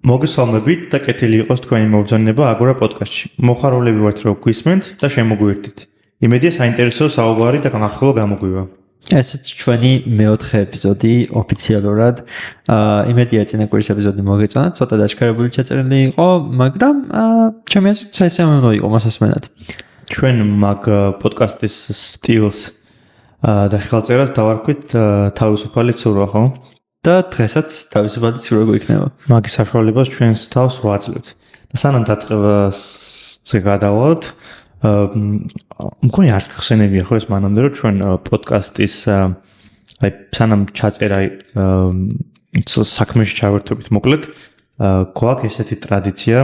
მოგესალმებით და კეთილი იყოს თქვენი მოგზაურობა აგორა პოდკასტში. მოხარულები ვართ რომ გვისმენთ და შემოგვიერთდით. იმედია საინტერესო საუბარი და განხილვა გამოგვივა. ეს ჩვენი მეოთხე ეპიზოდი ოფიციალურად. იმედია წინა კვირის ეპიზოდი მოგეწონათ, ცოტა დაშქარებული ჩაწერილი იყო, მაგრამ ჩემი აზრით საინტერესო იყო მოსასმენად. ჩვენ მაგ პოდკასტის სტილს და ხელწერას დავარქვით თავისუფალი ცურვა, ხო? და დღესაც თავისუფალი ცურვა გვიქნება. მაგის საშუალებას ჩვენს თავს ვაძლევთ. და სანამ დაწყებას გადავალთ, მგონი არ გხსენებია ხო ეს მანამდე რომ ჩვენ პოდკასტის აი სანამ ჩაწერა საქმეში ჩავერთვით მოკლედ გვაქვს ესეთი ტრადიცია,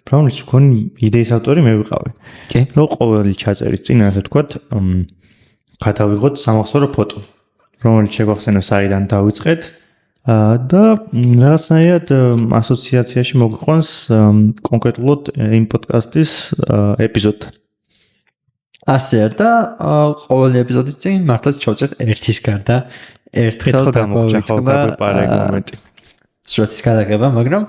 რომლის მგონი იდეის ავტორი მე ვიყავი. კი. რომ ყოველი ჩაწერის წინ ასე ვთქვათ, გადავიღოთ სამახსოვრო ფოტო, რომელიც შეგვახსენოს საიდან დავიწყეთ და რაღაცნაირად ასოციაციაში მოგვიყვანს კონკრეტულად იმ პოდკასტის ეპიზოდთან. ასე და ყოველი ეპიზოდის წინ მართლაც ჩავწერთ ერთის გარდა ერთხელ გამოგვიწყდა პარეგმენტი. სურათის გადაღება, მაგრამ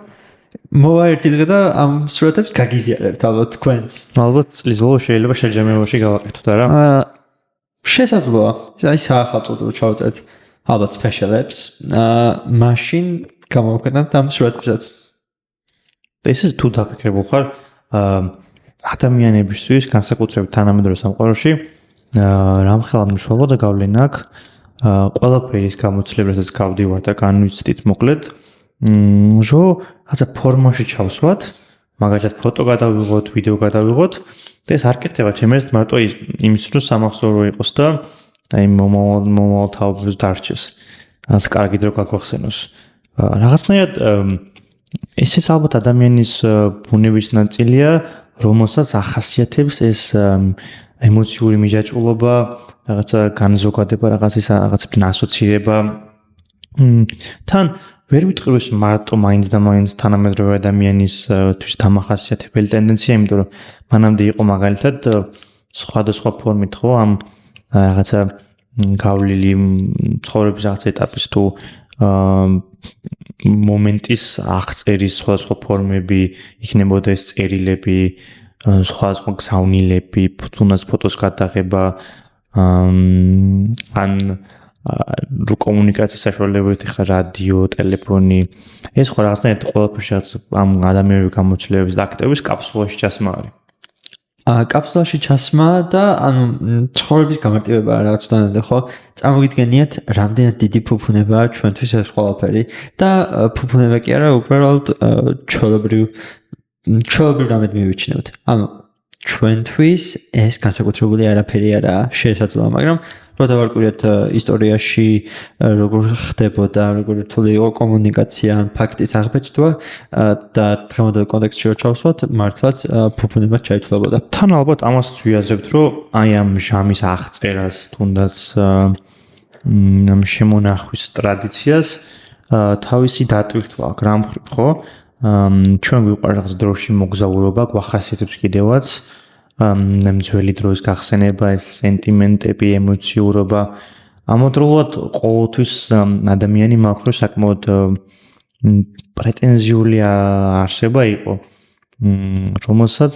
მოვა ერთი დღე და ამ სურათებს გაგიზიარებთ ალბათ თქვენც. ალბათ წლის ბოლოს შეიძლება შეჯამებაში გავაკეთოთ არა? შესაძლოა. აი საახალწოდო ჩავწერთ ალბათ სპეშალებს. მაშინ გამოვაკეთებთ ამ სურათებსაც. ეს თუ დაფიქრებულ ხარ ადამიანებისთვის განსაკუთრებით თანამედროვე სამყაროში რამხელა მნიშვნელობა და გავლენა აქვს ყველაფერის გამოცდილებასაც გავდივართ და განვიცდით მოკლედ რომ რაღაცა ფორმაში ჩავსვათ, მაგალითად ფოტო გადავიღოთ, ვიდეო გადავიღოთ და ეს არ კეთდება ჩემს ერთ მარტო იმის რომ სამახსოვრო იყოს და აი მომავალ თაობებს დარჩეს. ასე კარგი დრო გაგვახსენოს. რაღაცნაირად ესეც ალბათ ადამიანის ბუნების ნაწილია, რომელსაც ახასიათებს ეს ემოციური მიჯაჭვულობა, რაღაცა განზოგადება, რაღაცებთან ასოცირება. თან ვერ ვიტყვი ეს მარტო მაინც და მაინც თანამედროვე ადამიანის თვის დამახასიათებელი ტენდენცია, იმიტომ რომ მანამდე იყო მაგალითად სხვადასხვა ფორმით ხო ამ რაღაცა გავლილი ცხოვრების რაღაც ეტაპის თუ მომენტის აღწერის სხვადასხვა ფორმები, იქნებოდა ეს წერილები, სხვადასხვა გზავნილები, თუნდაც ფოტოს გადაღება, ან კომუნიკაციის საშუალებებით ხა რადიო, ტელეფონი, ეს ხო რაღაცნაირად ყველაფერში ამ ადამიანური გამოცდილების და აქტივობის კაფსულაში ჩასმა არის. კაფსულაში ჩასმა და ანუ ცხოვრების გამარტივება რაღაც თანამდე ხო წარმოგიდგენიათ რამდენად დიდი ფუფუნებაა ჩვენთვის ეს ყველაფერი და ფუფუნება კი არა უბრალოდ ჩვეულებრივ რამედ მივიჩნევთ. ანუ ჩვენთვის ეს განსაკუთრებული არაფერი არაა შესაძლოა, მაგრამ რო დავარკვიოთ ისტორიაში როგორ ხდებოდა, როგორ რთული იყო კომუნიკაცია, ფაქტის აღბეჭდვა და დღევანდელ კონტექსტში რო ჩავსვათ, მართლაც ფუფუნება ჩაიცვლებოდა. თან ალბათ ამასაც ვიაზრებთ, რომ აი ამ ჟამის აღწერას, თუნდაც ამ შემონახვის ტრადიციას თავისი დატვირთვა აქვს რა მხრივ, ხო? ჩვენ გვიყვარს რაღაც დროში მოგზაურობა, გვახასიათებს კიდევაც ძველი დროის გახსენება, ეს სენტიმენტები, ემოციურობა. ამავდროულად ყოველთვის ადამიანი მაქვს საკმაოდ პრეტენზიული არსება იყო, რომელსაც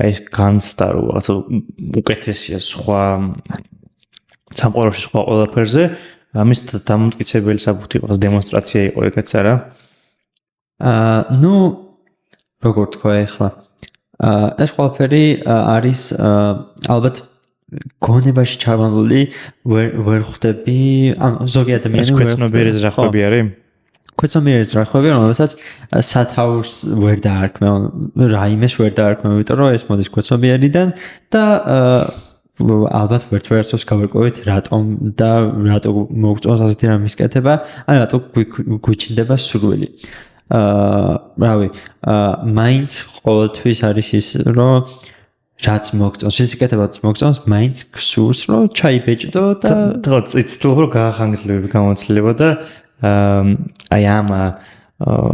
ეს განცდა რომ რაღაცა უკეთესია სხვა სამყაროში სხვა ყველაფერზე, ამის დამამტკიცებელი საფუძველი იყო დემონსტრაცია იყო ეგეც არა? ნუ როგორ თქვა ახლა ეს ყველაფერი არის ალბათ გონებაში ჩავანული ვერ ხვდები ზოგი ადამიანი ვერ ხვდები ზრახვები არის? ქვეცნობიერი ზრახვები, რომელსაც სათაურს ვერ დაარქმევ, რაიმეს ვერ დაარქმევ, იმიტომ რომ ეს მოდის ქვეცნობიერიდან და ალბათ ვერცერთს გავერკვევით რატომ და რატო მოგწონს ასეთი რამის კეთება, ან რატო გვიჩნდება სურვილი. რავი, მაინც ყოველთვის არის ის, რომ რაც მოგწონს, ის კეთებაც მოგწონს, მაინც გსურს, რომ ჩაიბეჭდო და თქო, იცით რომ გაახანგრძლივები გამოცდილება და აი ამ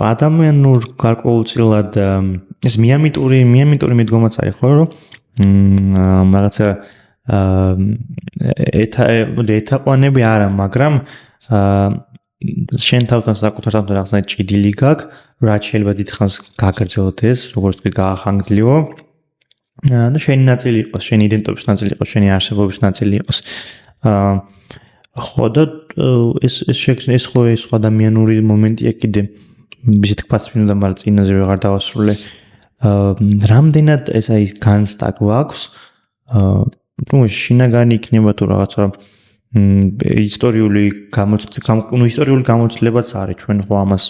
ადამიანურ გარკვეულწილად ეს მიამიტური მიდგომაც არის ხო, რომ რაღაცა ეთაყვანები არა, მაგრამ შენ თავთან საკუთარ თავთან რაღაცნაირად ჭიდილი გაქვს, რაც შეიძლება დიდხანს გაგრძელდეს, როგორც თქვი, გაახანგრძლივო. და შენი ნაწილი იყოს, შენი იდენტობის ნაწილი იყოს, შენი არსებობის ნაწილი იყოს. ხო და ეს ხო ადამიანური მომენტია კიდე ისეთ ქვაც მინდა, მაგრამ წინაზე ვეღარ დავასრულე. რამდენად ეს აი განცდა გვაქვს, ну შინაგანი იქნება თუ რაღაცა ისტორიული გამოცდილებაც არის, ჩვენ ხო ამას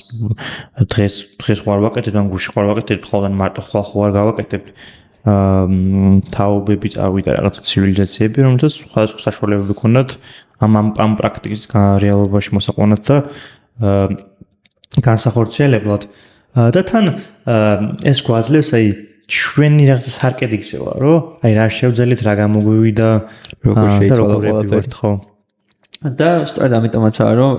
დღეს ხوار ვაკეთებთ, ან გუშინ ხوار ვაკეთებთ, ხოლმე მარტო ხوار გავაკეთებთ. თაობები წავიდა რაღაცა ცივილიზაციები, რომელთაც სხვადასხვა საშუალებები ჰქონდათ ამ პრაქტიკის რეალობაში მოსაყვანად და განსახორციელებლად. და თან ეს გვაძლევს აი ჩვენი რაღაცა სარკედი გზევა, რომ აი რა შევძელით, რა გამოგვივიდა, როგორ შეიძლება ყველაფერი ხო. და სწორედ ამიტომაცაა, რომ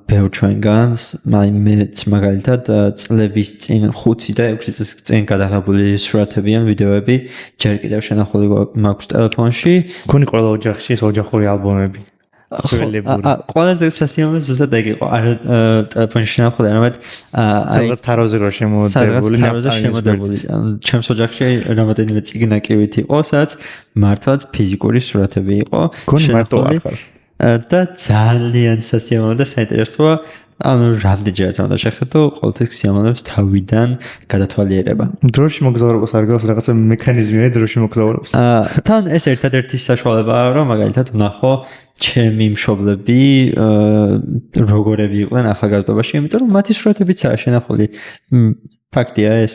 ბევრ ჩვენგანს, მეც მაგალითად წლების წინ 5 და 6 წლის წინ გადაღებული სურათები ან ვიდეოები ჯერ კიდევ შენახული მაქვს ტელეფონში. გონი ყველა ოჯახში ეს ოჯახური ალბომები. ყველაზე სასიამოვნო ზუსტად ეგ იყო. არა ტელეფონში შენახული, არამედ რაღაც თაროზე რო შემოდებული, შემოდებული. ჩემს ოჯახში რამოდენიმე წიგნაკივით იყო, სადაც მართლაც ფიზიკური სურათები იყო. გონი მარტო ახარ. და ძალიან სასიამოვნო და საინტერესოა, ანუ რამდენჯერაც უნდა შეხედო, ყოველთვის სიამოვნებს თავიდან გადათვალიერება. დროში მოგზაურობას არ გავს რაღაცა მექანიზმია დროში მოგზაურობს. თან ეს ერთადერთი საშუალებაა, რომ მაგალითად ვნახო ჩემი მშობლები როგორები იყვნენ ახალგაზრდობაში, იმიტომ რომ მათი სურათებიც არის შენახული. ფაქტია ეს.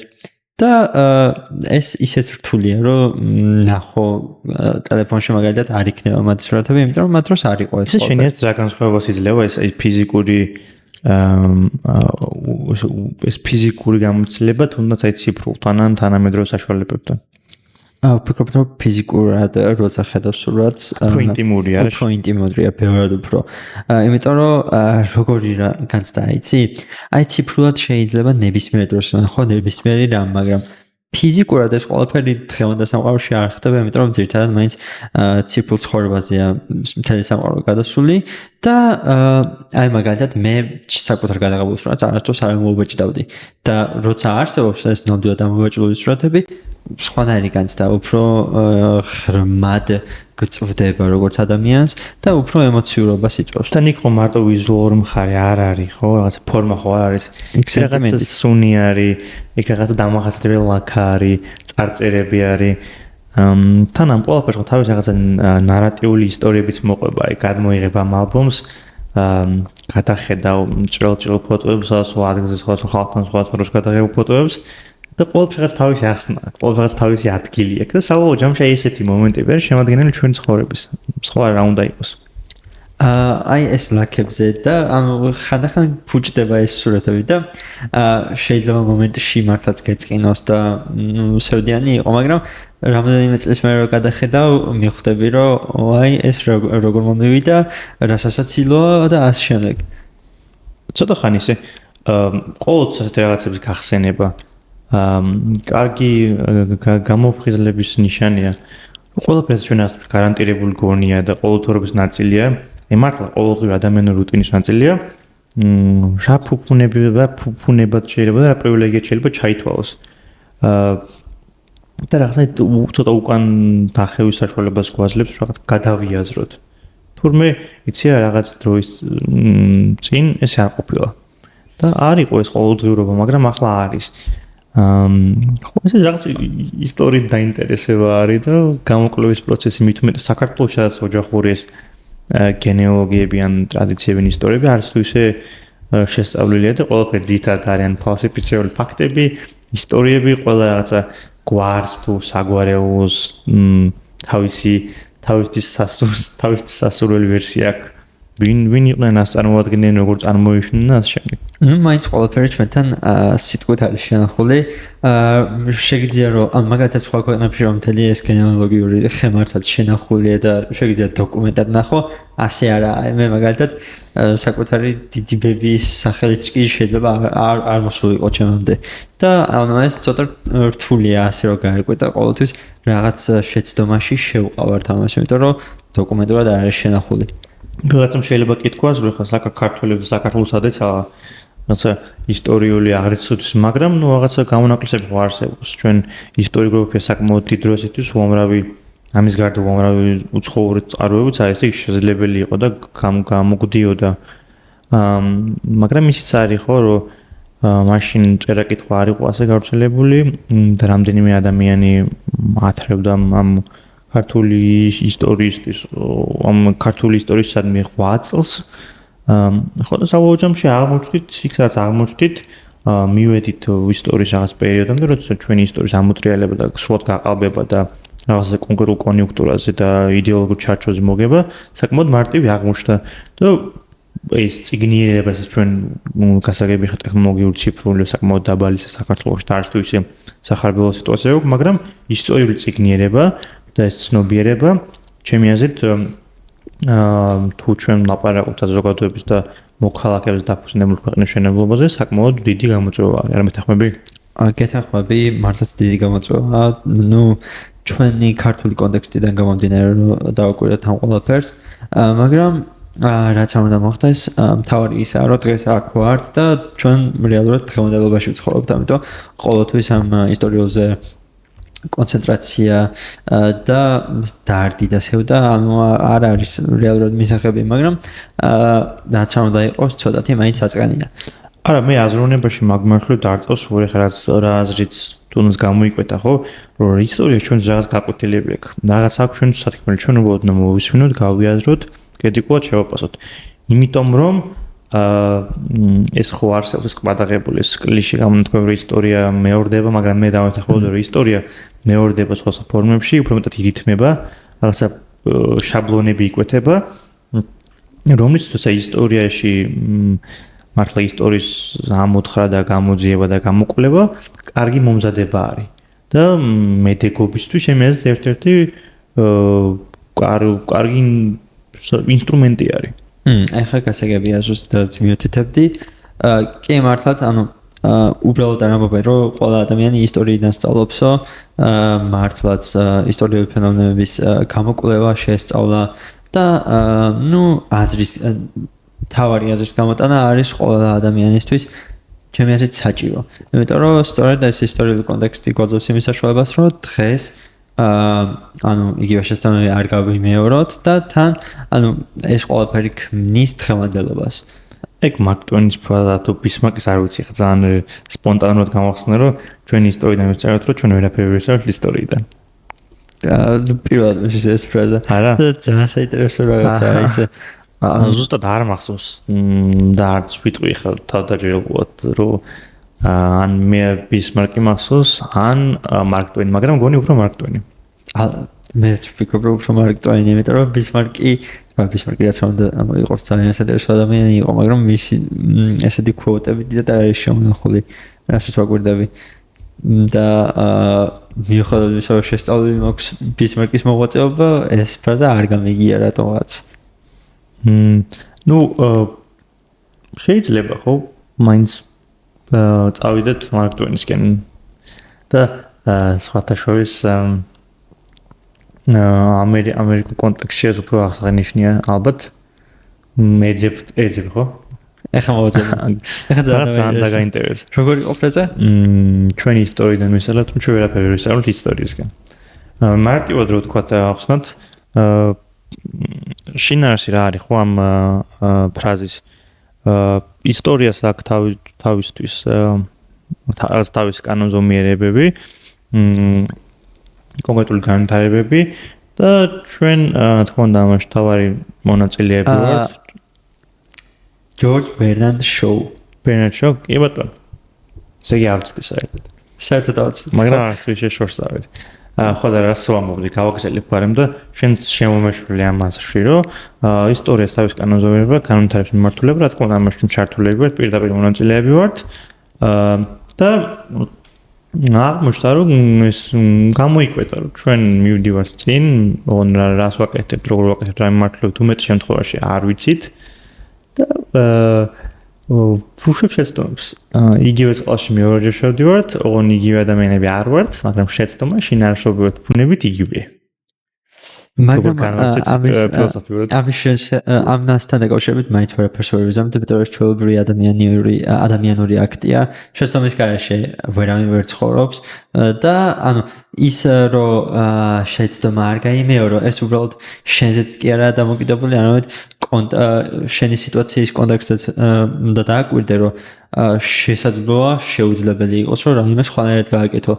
და ეს ისეც რთულია, რომ ნახო ტელეფონში მაგალითად არ იქნება მათი სურათები, იმიტომ რომ მათ დროს არ იყო ეს. ეს შენი ეს რა განსხვავებას იძლევა ეს ფიზიკური ეს ფიზიკური გამოცდილება თუნდაც აი ციფრულთან ან თანამედროვე საშუალებებთან. ვფიქრობ, რომ ფიზიკურად როცა ხედავ სურათს, უფრო ინტიმური არის. უფრო ინტიმურია, ბევრად უფრო. იმიტომ რომ როგორი რა განცდა იცი? აი ციფრულად შეიძლება ნებისმიერ დროს ნახო ნებისმიერი რამ, მაგრამ ფიზიკურად ეს ყველაფერი დღევანდელ სამყაროში არ ხდება, იმიტომ რომ ძირითადად მაინც ციფრულ ცხოვრებაზეა მთელი სამყარო გადასული და აი მაგალითად მე საკუთარ გადაღებულ სურათს არასდროს არ მოვეჭდავდი და როცა არსებობს ეს ნამდვილად ამოვეჭდული სურათები, სხვანაირი განცდა, უფრო ღრმად გწვდება როგორც ადამიანს და უფრო ემოციურობას იწვევს. თან იქ ხო მარტო ვიზუალური მხარე არ არის, ხო? რაღაცა ფორმა ხო არ არის. რაღაცა სუნი არის, იქ რაღაცა დამახასიათებელი ლაქა არის, წარწერები არის. თან ამ ყველაფერს ხო თავის რაღაცა ნარატიული ისტორიებიც მოყვება, აი გადმოიღება ამ ალბომს, გადახედავ ჭრელ ფოტოებს, სხვა ადგილზე სხვა ხალხთან სხვა დროს გადაღებულ ფოტოებს. და ყველაფერს თავისი ახსნა, ყველაფერს თავისი ადგილი აქვს და საბოლოო ჯამში აი ესეთი მომენტები არის შემადგენელი ჩვენი ცხოვრების. სხვა რა უნდა იყოს. აი ეს ლაქებზე და ანუ ხანდახან ფუჭდება ეს სურათები და შეიძლება მომენტში მართლაც გეწყინოს და სევდიანი იყო, მაგრამ რამდენიმე წელს მე რო გადახედავ, მიხვდები რომ აი ეს როგორ მომივიდა, რასასაცილოა და ასე შემდეგ. ცოტა ხანი ისე ყოველთვის ასეთი რაღაცების გახსენება კარგი გამოფხიზლების ნიშანია. ყველაფერს ჩვენ ასე გარანტირებული გონია და ყოველდღიურობის ნაწილია. მართლა ყოველდღიური ადამიანური რუტინის ნაწილია. რა ფუფუნებად შეიძლება და რა პრივილეგიად შეიძლება ჩაითვალოს. და რაღაცა ცოტა უკან დახევის საშუალებას გვაძლევს რაღაც გადავიაზროთ. თურმე იცი რაღაც დროის წინ ეს არ ყოფილა. და არ იყო ეს ყოველდღიურობა, მაგრამ ახლა არის. ხო ეს რაღაც ისტორიით დაინტერესება არის და გამოკვლევის პროცესი მით უმეტეს საქართველოს სადაც ოჯახური ეს გენეალოგიები ან ტრადიციები ისტორიები არის თუ ისე შესწავლილია და ყველაფერი ძირითადად არიან ფალსიფიცირებული ფაქტები, ისტორიები, ყველა რაღაცა გვარს თუ საგვარეულოს თავისი სასურველი ვერსია აქვს. ვინ იყვნენ, ას წარმოადგენენ, როგორ წარმოიშნენ და ასე შემდეგ. ну მაინც ყველაფერი ჩვენთან სიტყვით არის შენახული. შეგიძლია რომ ან მაგალითად სხვა ქვეყნებში რომ მთელი ეს გენეალოგიური ხემართაც შენახულია და შეგიძლია დოკუმენტად ნახო, ასე არა. მე მაგალითად საკუთარი დიდი ბების სახელიც კი შეიძლება არ მოსულიყო ჩემამდე. და ანუ ეს ცოტა რთულია ასე რომ გაიკვირდა ყოველთვის რაღაც შეცდომაში შევყავართ ამას, იმიტომ რომ დოკუმენტურად არ არის შენახული. ვიღაცამ შეიძლება კითხვას რომ ხა საქართველოსადაც რაღაცა ისტორიული აღრიცხვების, მაგრამ ნუ რაღაცა გამონაკლისები ხო არსებობს. ჩვენ ისტორიოგრაფია საკმაოდ დიდ დროს ითვლის უამრავი ამის გარდა უამრავი უცხოური წყაროებიც არის, ეს შესაძლებელი იყო და გამოგვდიოდა. მაგრამ ისიც არის ხო, რომ მაშინ წერა-კითხვა არ იყო ასე გავრცელებული და რამდენიმე ადამიანი ათრევდა ამ ქართული ისტორიისთვის, ამ ქართული ისტორიისადმი 8 წელს. ხო და საბოლოო ჯამში აღმოჩნდით, იქ სადაც აღმოჩნდით, მივედით ისტორიის რაღაც პერიოდამდე, როცა ჩვენი ისტორიის ამოტრიალება და სრულად გაყალბება და რაღაცა კონკრეტულ კონიუნქტურაზე და იდეოლოგიურ ჩარჩოზე მოგება, საკმაოდ მარტივი აღმოჩნდა და ეს ციგნიერება ჩვენ გასაგები ხარ ტექნოლოგიური ციფრული საკმაოდ დაბალი საქართველოში და არც თუ ისე სახარბელო სიტუაცია აქვს, მაგრამ ისტორიული ციგნიერება და ეს ცნობიერება ჩემი აზრით თუ ჩვენ ლაპარაკობთ საზოგადოების და მოქალაქეების დაფუძნებულ ქვეყნების მშენებლობაზე, საკმაოდ დიდი გამოწვევა არის, არ მეთანხმები? გეთანხმები, მართლაც დიდი გამოწვევა. ნუ ჩვენი ქართული კონტექსტიდან გამომდინარე რომ დავაკვირდეთ ამ ყველაფერს, მაგრამ რაც არ უნდა მოხდეს, მთავარი ისაა, რომ დღეს აქ ვართ და ჩვენ რეალურად დღევანდელობაში ვცხოვრობთ, ამიტომ ყოველთვის ამ ისტორიულზე კონცენტრაცია და დარდი და სევდა, ანუ არ არის რეალურად მისაღები, მაგრამ რაც არ უნდა იყოს, ცოტათი მაინც აწყენია. არა, მე აზროვნებაში მაგმართლებ დარწავს, ვერე ხარ რა აზრიც თუნდაც გამოიკვეთა, ხო, რომ ისტორია ჩვენ რაღაც გაკვეთილები აქვს. რაღაც აქვს ჩვენ სათქმელი, ჩვენ უბრალოდ მოვისმინოთ, გავიაზროთ, კრიტიკულად შევაფასოთ. იმიტომ რომ ეს ხო არსებობს ეს ყვადაღებული ეს კლიშე გამონათქვამი ისტორია მეორდება, მაგრამ მე დავეთანხმებოდი რომ ისტორია მეორდება სხვა ფორმებში, უფრო მეტად ირითმება, რაღაცა შაბლონები იკვეთება, რომლითაც ისტორიაში მართლა ისტორიის ამოთხრა და გამოძიება და გამოკვლევა კარგი მომზადება არის. და მედეგობისთვის შემიძლია ერთ-ერთი კარგი ინსტრუმენტი არის. ახლა გასაგებია ზუსტად მიუთითებდი. კი მართლაც, ანუ უბრალოდ არ ამბობენ, რომ ყველა ადამიანი ისტორიიდან სწავლობსო, მართლაც ისტორიული ფენომენების გამოკვლევა, შესწავლა და ნუ აზრის თავარი აზრის გამოტანა არის ყველა ადამიანისთვის ჩემი აზრით საჭირო. იმიტომ რომ სწორედ ეს ისტორიული კონტექსტი გვაძლევს იმის საშუალებას, რომ დღეს ანუ იგივე შესაძლებელი არ გავიმეოროთ და თან ანუ ეს ყველაფერი ქმნის დღევანდელობას. ეგ მარკ ტვენის ფრაზა თუ ბისმარკის არ ვიცი ხა ძალიან სპონტანურად გამახსნა რომ ჩვენი ისტორიიდან ვიწეროთ რომ ჩვენ ვერაფერი ვერ ვისაუბრებთ ისტორიიდან. პირველად ეს ფრაზა. არა? ძალიან საინტერესო რაღაცაა ისე. ზუსტად არ მახსოვს და არც ვიტყვი ხა თავდაჯერებულად რომ ან მე ბისმარკი მახსოვს ან მარკ ტვენი, მაგრამ გონი უფრო მარკ ტვენი. მე ვფიქრობ რომ უფრო მარკ ტვენი, იმიტომ რომ ბისმარკი რაც უნდა იყოს ძალიან საინტერესო ადამიანი იყო, მაგრამ მისი ესეთი quote-ები დიდად არ არის შემონახული, რასაც ვაკვირდები. და მიუხედავად იმისა, რომ შესწავლილი მაქვს ბისმარკის მოღვაწეობა, ეს ფრაზა არ გამიგია რატომღაც. ნუ შეიძლება ხო მაინც წავიდეთ მარკ ტვენისკენ და სხვათა შორის ამერიკულ კონტექსტში ეს უფრო აღსანიშნავია ალბათ ეძებ ხო? ეხლა მოვაძებ. ეხლა ძალიან დაგაინტერესა. როგორი იყო ფრაზა? ჩვენი ისტორიიდან ვისაუბრეთ, ჩვენ ვერაფერი ვერ ვისაუბრებთ ისტორიისგან. მარტივად რო ვთქვათ ახსნათ, შინაარსი რა არის ხო ამ ფრაზის? ისტორიას აქვს თავისთვის თავის კანონზომიერებები, კონკრეტული განვითარებები და ჩვენ თქმა უნდა ამაში თავარი მონაწილეები ვართ. ჯორჯ ბერნარდ შოუ. ბერნარდ შოუ, კი ბატონო. ესე იგი ავწდი საერთოდ. საერთოდ ავწდი. მაგრამ არც ვიშე შორს ავედი. ხო და რას ვამბობდი, გავაგზავნე ფარემ და შენ შემომეშვილი ამასში, რომ ისტორიას თავის კანონზე ვერება, განვითარების მიმართულება, რა თქმა უნდა, ამაში ჩართულები ვართ, პირდაპირ მონაწილეები ვართ. და აღმოჩნდა, რომ ეს გამოიკვეთა, რომ ჩვენ მივდივართ წინ, ოღონ რას ვაკეთებთ, როგორ ვაკეთებთ, რა მიმართულებით უმეტ შემთხვევაში არ ვიცით და ვუშვებ შეცდომებს. იგივე წყალში მეორეჯერ შევდივართ, ოღონ იგივე ადამიანები არ ვართ, მაგრამ შეცდომა შინაარსობრივად ბუნებით იგივეა. მაგრამ ამასთან დაკავშირებით მაინც ვერაფერს ვერ ვიზამ, იმიტომ რომ ჩვეულებრივი ადამიანური აქტია, შეცდომის გარეშე ვერავინ ვერ ცხოვრობს და ანუ ის რომ შეცდომა არ გაიმეორო, ეს უბრალოდ შენზეც კი არაა დამოკიდებული, არამედ შენი სიტუაციის კონტექსტიც უნდა დააკვირდე, რომ შესაძლოა შეუძლებელი იყოს, რომ რაიმე სხვანაირად გააკეთო.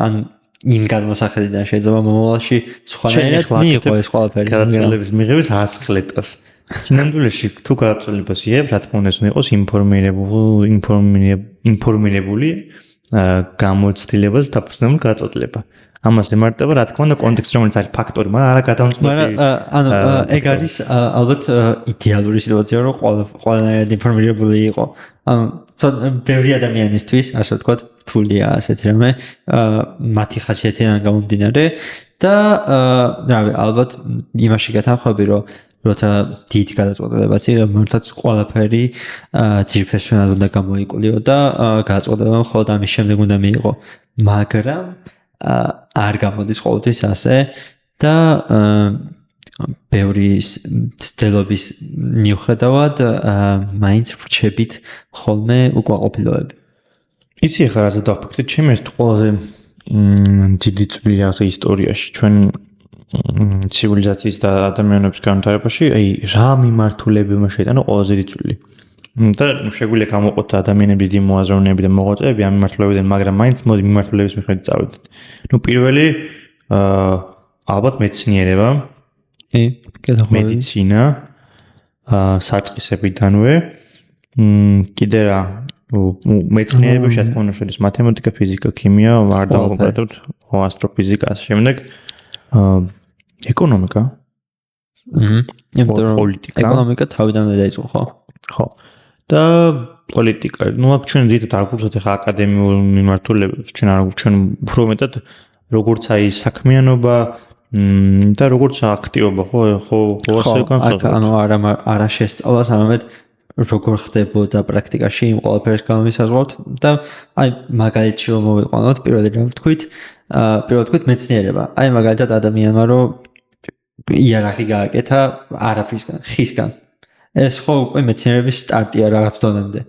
ან იმ გადმოსახედიდან შეიძლება მომავალში სხვანაირად მიიღო ეს ყველაფერი. გადაწყვეტილების მიღების ასხლეტას. სინამდვილეში თუ გადაწყვეტილებას იღებ, რა თქმა უნდა, ეს უნდა იყოს ინფორმირებული გამოცდილებას დაფუძნებული გადაწყვეტილება. ამას ემართება, რა თქმა უნდა, კონტექსტი, რომელიც არის ფაქტორი, მაგრამ არა გადამწყვეტი. ანუ ეგ არის ალბათ იდეალური სიტუაცია, რომ ყველანაირად ინფორმირებული იყო. ანუ ბევრი ადამიანისთვის, ასე ვთქვათ, რთულია ასეთი რამე, მათი ხასიათიდან გამომდინარე და რავი, ალბათ იმაში გათანხმები, რომ როცა დიდ გადაწყვეტილებას იღებ, მართლაც ყველაფერი ძირფესვენად უნდა გამოიკულიო და გადაწყვეტილება მხოლოდ ამის შემდეგ უნდა მიიღო. მაგრამ არ გამოდის ყოველთვის ასე და ბევრი ცდილობის მიუხედავად მაინც ვრჩებით ხოლმე უკმაყოფილოები. იცი ახლა რაზე დავფიქრდი, ჩემი ეს ყველაზე დიდი წვლილი რაღაცა ისტორიაში, ჩვენ ცივილიზაციის და ადამიანების განვითარებაში, აი რა მიმართულებებმა შეიტანა ყველაზე დიდი წვლილი. და შეგვიძლია გამოყოთ ადამიანები დიდი მოაზროვნეები და მოღვაწეები ამ მიმართულებიდან, მაგრამ მაინც მოდი მიმართულების მიხედვით წავიდეთ. პირველი ალბათ მეცნიერება, მედიცინა, საწყისებიდანვე, კიდე რა მეცნიერებაში რა თქმა უნდა შედის მათემატიკა, ფიზიკა, ქიმია, არ დავკონკრეტებთ, ასტროფიზიკა, ასე შემდეგ. ეკონომიკა. პოლიტიკა. ეკონომიკა თავიდანვე დაიწყო, ხო? ხო. და პოლიტიკა. ნუ აქ ჩვენ ზედეთ არ გვგზავთ ახლა აკადემიურ მიმართულებებს, ჩვენ უფრო მეტად როგორც აი საქმიანობა და როგორც აქტივობა, ხო ასე განსხვავდება. ანუ არა შესწავლას, არამედ როგორ ხდებოდა პრაქტიკაში იმ ყველაფერს გამოვისაზღვრავთ და აი მაგალითში რომ მოვიყვანოთ, პირველი რამ ვთქვით, მეცნიერება. აი მაგალითად ადამიანმა რომ იარაღი გააკეთა არაფრისგან, ხისგან. ეს ხო უკვე მეცნიერების სტარტია რაღაც დონემდე.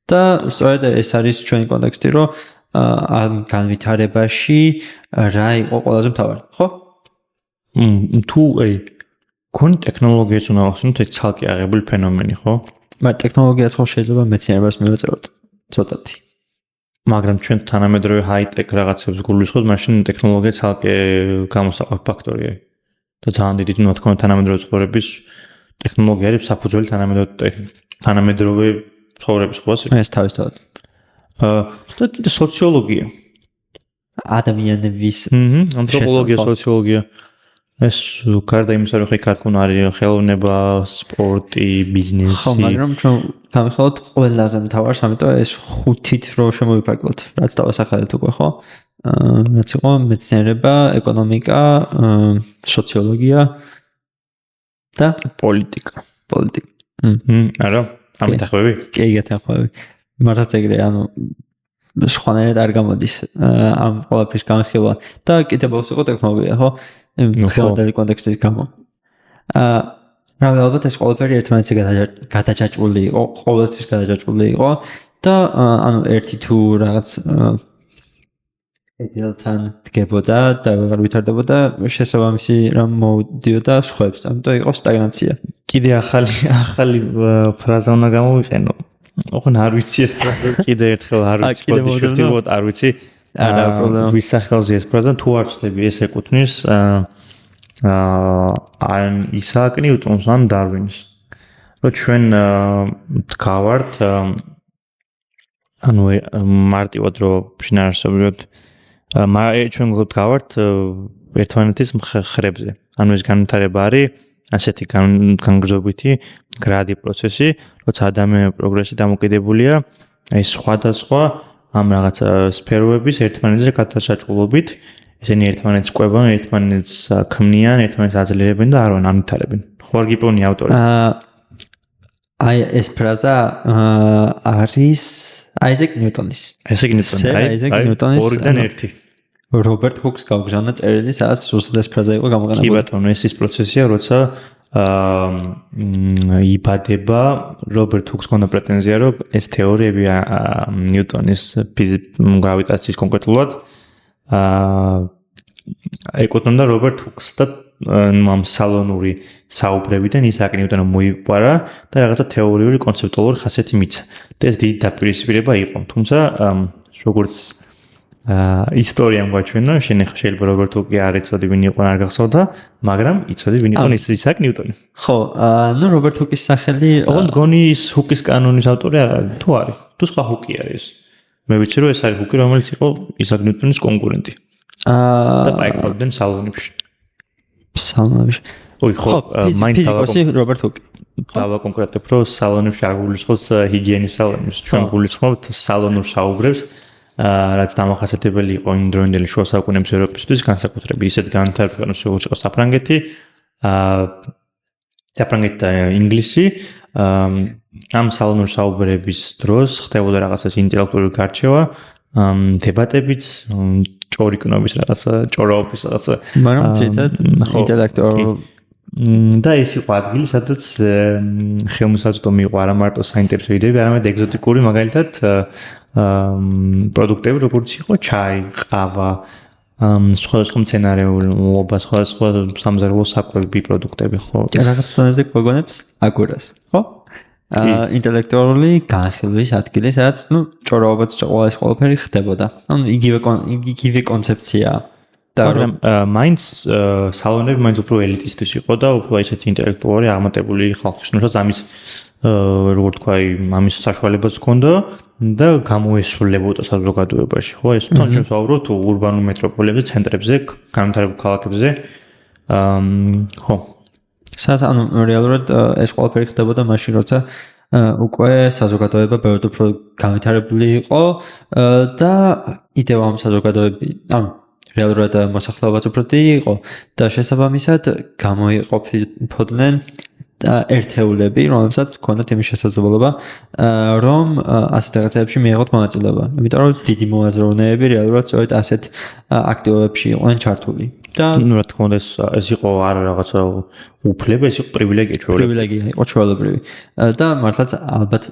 და სწორედ ეს არის ჩვენი კონტექსტი, რომ ამ განვითარებაში რა იყო ყველაზე მთავარი, ხო? თუ აი კონ ტექნოლოგიას უნდა ახსნათ, ეს ცალკე აღებული ფენომენი, ხო? მაგრამ ტექნოლოგიას ხო შეიძლება მეცნიერებას მივაწევოთ ცოტათი. მაგრამ ჩვენ თანამედროვე ჰაი-ტექ რაღაცებს გულისხმობთ, მაშინ ტექნოლოგია ცალკე გამოსაყრდენი ფაქტორია. და ძალიან დიდი თქმა უნდა თანამედროვე ცხოვრების ტექნოლოგია არის საფუძველი თანამედროვე ცხოვრების ყოფას. ეს თავისთავად. და კიდე სოციოლოგია. ადამიანების ანთროპოლოგია, სოციოლოგია. ეს გარდა იმისა, რომ ხე ქართულ არის ხელოვნება, სპორტი, ბიზნესი. ხო, მაგრამ ჩვენ გამიხელოთ ყველაზე მთავარს, ამიტომ ეს ხუთით რო შემოვიფარგლოთ, რაც დავასახელეთ უკვე, ხო? რაც იყო მეცნიერება, ეკონომიკა, სოციოლოგია და პოლიტიკა. არა, ამით ახმები? კი, გეთახმები. მართლაც ეგრე, ანუ სხვანაირად არ გამოდის ამ ყველაფრის განხილვა და კიდევ ბოლოს იყო ტექნოლოგია, ხო? ხელოვნური კონტექსტის გამო. რავი, ალბათ ეს ყველაფერი ერთმანეთზე გადაჯაჭვული იყო, ყოველთვის გადაჯაჭვული იყო და ანუ ერთი თუ რაღაც ედელთან დგებოდა და აღარ ვითარდებოდა, შესაბამისი რამ მოვიდიოდა სხვებს, ამიტომ იყო სტაგნაცია. კიდე ახალი ფრაზა უნდა გამოვიყენო. ოღონ არ ვიცი ეს ფრაზა კიდე ერთხელ არ ვიცი, ვთქვათ, არ ვიცი. არა პრობლემა. ვის სახელზე ეს ფრაზა თუ არ ვწდები, ეს ეკუთვნის ან ისააკ ნიუტონს ან დარვინის. რომ ჩვენ ვდგავართ ანუ მარტივად რომ შინაარსობრივად ჩვენ გავართ ერთმანეთის ხრებზე. ანუ ეს განვითარება არის ასეთი განგრძობითი გრადი პროცესი, როცა ადამიანის პროგრესი დამოკიდებულია აი სხვადასხვა ამ რაღაცა სფეროების ერთმანეთზე გადასაჭრელობით, ესენი ერთმანეთს ყვებიან, ერთმანეთს ქმნიან, ერთმანეთს აძლიერებენ და არ ამითარებენ. ხო არ გიპონი ავტორი? აი ეს ფრაზა არის აიზეკ ნიუტონის. აიზეკ ნიუტონის 2-დან 1. რობერტ ჰუკს გავგზავნა წერილი, სადაც ზუსტად ეს ფრაზა იყო გამოყენებული. კი ბატონო, ეს ის პროცესია, როცა იბადება რობერტ ჰუკს ქონდა პრეტენზია, რომ ეს თეორიები ნიუტონის გრავიტაციის კონკრეტულად ეკუთვნოდა რობერტ ჰუკს და ამ სალონური საუბრებიდან ისააკ ნიუტონმა მოიყვარა და რაღაცა თეორიული კონცეპტუალური ხასიათი მიცა. და ეს დიდი დაპირისპირება იყო. თუმცა როგორც ისტორიამ გვაჩვენა, შეიძლება რობერტ ჰუკი არ იცოდი ვინ იყო, არ გახსოვდა, მაგრამ იცოდი ვინ იყო ისააკ ნიუტონი. ხო, ნუ რობერტ ჰუკის სახელი, ოღონდ გონი ის ჰუკის კანონის ავტორი არ არის, თუ არის? თუ სხვა ჰუკი არის? მე ვიცი რომ ეს არის ჰუკი, რომელიც იყო ისააკ ნიუტონის კონკურენტი. და პაიკავდნენ სალონებში. ოი ხო, მაინც ფიზიკოსი რობერტ ჰუკი. დავა კონკრეტებ რომ სალონებში არ გულისხმობთ ჰიგიენის სალონებს, ჩვენ გულისხმობთ სალონურ საუბრებს. რაც დამახასიათებელი იყო იმ დროინდელი შუა საუკუნეების ევროპისთვის, განსაკუთრებით ისეთ განვითარებაში, როგორც იყო საფრანგეთი, საფრანგეთი და ინგლისი, ამ სალონურ საუბრების დროს ხდებოდა რაღაცას ინტელექტუალური გარჩევა, დებატებიც, ჭორიკნობის რაღაცა, ჭორაობის რაღაცა. მაგრამ ციტად ინტელექტუალურ და ეს იყო ადგილი, სადაც ხელმისაწვდომი იყო არა მარტო საინტერესო იდეები, არამედ ეგზოტიკური, მაგალითად პროდუქტები, როგორც იყო ჩაი, ყავა, სხვადასხვა მცენარეულობა, სხვადასხვა სამზარეულო საკვები პროდუქტები, ხო? რაღაც დონეზე გვაგონებს აგურას, ხო? ინტელექტუალური განხილვის ადგილი, სადაც ჭორაობაც ყველაფერი ხდებოდა. ანუ იგივე კონცეფციაა. მაგრამ მაინც სალონები მაინც უფრო ელიტისტის იყო და უფრო ისეთი ინტელექტუალური აღმატებული ხალხის, რომელსაც ამის როგორ თქვა, ამის საშუალებაც ჰქონდა და გამოესრულებოდა საზოგადოებაში, ხო? ეს თან ჩვენ ვსაუბრობთ ურბანულ მეტროპოლიებზე, ცენტრებზე, განვითარებულ ქალაქებზე. ხო. სადაც ანუ რეალურად ეს ყველაფერი ხდებოდა მაშინ, როცა უკვე საზოგადოება ბევრად უფრო განვითარებული იყო და კიდევ ამ საზოგადოები, ანუ რეალურად მოსახლეობაც უფრო დიდი იყო და შესაბამისად გამოიყოფოდნენ ერთეულები, რომლებსაც ჰქონდათ იმის შესაძლებლობა, რომ ასეთ რაღაცებში მიიღოთ მონაწილეობა. იმიტომ რომ დიდი მოაზროვნეები რეალურად სწორედ ასეთ აქტივობებში იყვნენ ჩართული. და ნუ რა თქმა უნდა ეს იყო არა რაღაცა უფლება, ეს იყო პრივილეგია ჩვეულებრივი. პრივილეგია იყო ჩვეულებრივი. და მართლაც ალბათ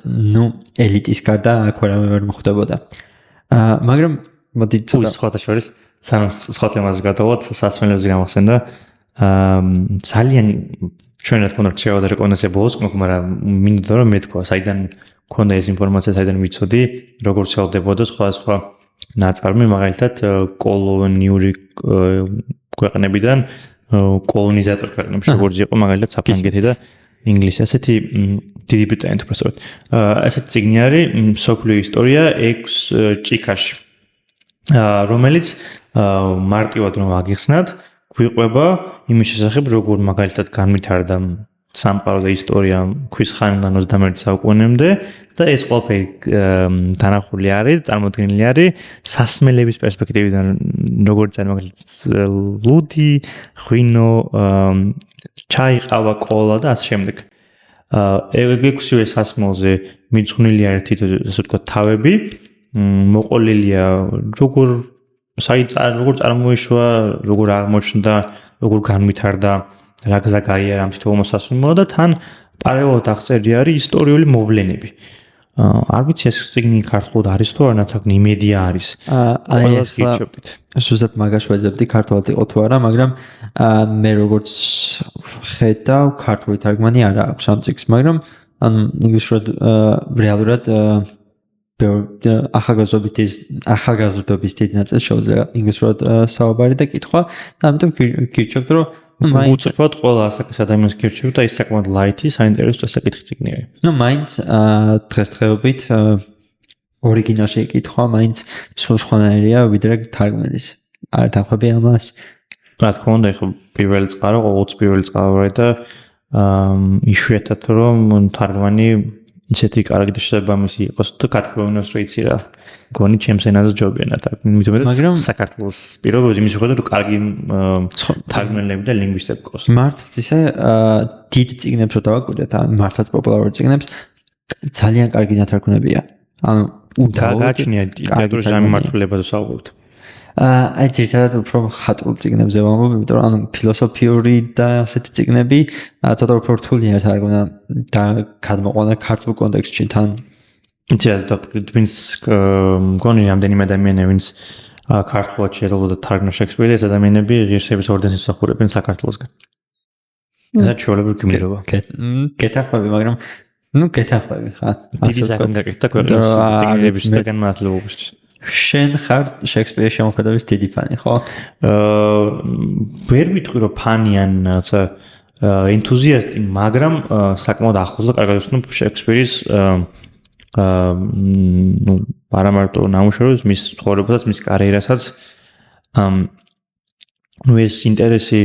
ელიტის გარდა აქ ვერ მოხდებოდა. მაგრამ მოდი თუ სხვათა შორის სანამ სხვა თემაზე გადავთ, სასმელებზე გამახსენდა ძალიან ჩვენ რა თქმა უნდა რჩევა და რეკომენდაცია ბოლოს, მაგრამ მინდოდა რომ მეთქვა, საიდან მქონდა ეს ინფორმაცია, საიდან ვიცოდი, როგორ შეავდებოდა სხვადასხვა ნაწარმი, მაგალითად კოლონიური ქვეყნებიდან კოლონიზატორ ქვეყნებში, როგორც იყო მაგალითად საფრანგეთი და ინგლისი, ასეთი დიდი ბრიტანეთი უბრალოდ. ასეთი წიგნი არის მსოფლიო ისტორია 6 ჭიქაში. რომელიც მარტივად რომ აგიხსნათ, გვიყვება იმის შესახებ, როგორ მაგალითად განვითარდა სამყარო და ისტორია ქვის ხანიდან 21 საუკუნემდე და ეს ყველაფერი დანახული არის, წარმოდგენილი არის სასმელების პერსპექტივიდან, როგორც არის მაგალითად ლუდი, ღვინო, ჩაი, ყავა, კოლა და ასე შემდეგ. ეგვექვსივე სასმელზე მიძღვნილი არის თითო ასე ვთქვათ თავები. მოყოლილია როგორ წარმოიშვა, როგორ აღმოჩნდა, როგორ განვითარდა, რა გზა გაიარა ამ თითოეულ მოსასრულებლად და თან პარალელურად აღწერილი არის ისტორიული მოვლენები. არ ვიცი ეს წიგნი ქართულად არის თუ არა, ნათქვამი იმედია არის. ყველას გირჩევდით. ზუსტად მაგას ვეძებდი ქართულად იყო თუ არა, მაგრამ მე როგორც ხედავ ქართული თარგმანი არა აქვს ამ წიგნს, მაგრამ ანუ ინგლისურად რეალურად ახალგაზრდობის დიდი ნაწილი შეუძლია ინგლისურად საუბარი და კითხვა და ამიტომ გირჩევთ რომ უცებად ყველა ასაკის ადამიანს გირჩევთ და ის საკმაოდ ლაითი, საინტერესო საკითხი წიგნი არის. ნუ მაინც დღესდღეობით ორიგინალში იკითხვა, მაინც სულ სხვანაირია ვიდრე თარგმნის. არ დახვები ამას? რა თქმა უნდა, ხო პირველი წყარო, ყოველთვის პირველი წყარო და იშვიათად რომ თარგმანი ისეთი კარგი და შესაბამისი იყოს და გათქმულოს რო იცი რა. გონი ჩემს ენაზე ჯობია და მაგრამ საქართველოს პირობებს იმის მიხედვით რომ კარგი თარგმნელები და ლინგვისტები ყავს. მართლაც ისე დიდ წიგნებს რო დავაკვირდეთ, ან მართლაც პოპულარულ წიგნებს ძალიან კარგი ნათარგმნებია. ანუ გააჩნია ლიტერატურის გამართულებაზე საუბრობთ. აი ძირითადად უფრო ხატრულ წიგნებზე ვამბობ, იმიტომ რომ ანუ ფილოსოფიური და ასეთი წიგნები ცოტა უფრო რთულია თარგმნა და გადმოყვანა ქართულ კონტექსტში თან. იცი და ვინც მგონი რამდენიმე ადამიანი ვინც ქართულად შეეძლო და თარგმნა შექსპირი, ეს ადამიანები ღირსების ორდენს ემსახურებენ საქართველოსგან. ესა ჩვეულებრივი გმირობა. გეთახმები, მაგრამ გეთახმები ხა. დიდი საკითხი გაკეთდა ქვეყნის წიგნების და განმარტოებისთვის. შენ ხარ შექსპირის შემოქმედების დიდი ფანი, ხო? ვერ ვიტყვი რომ ფანი ან რაცა ენთუზიასტი, მაგრამ საკმაოდ ახლოს და კარგად ვცნობ შექსპირის არა მარტო ნამუშევრებს, მის ცხოვრებასაც, მის კარიერასაც. ეს ინტერესი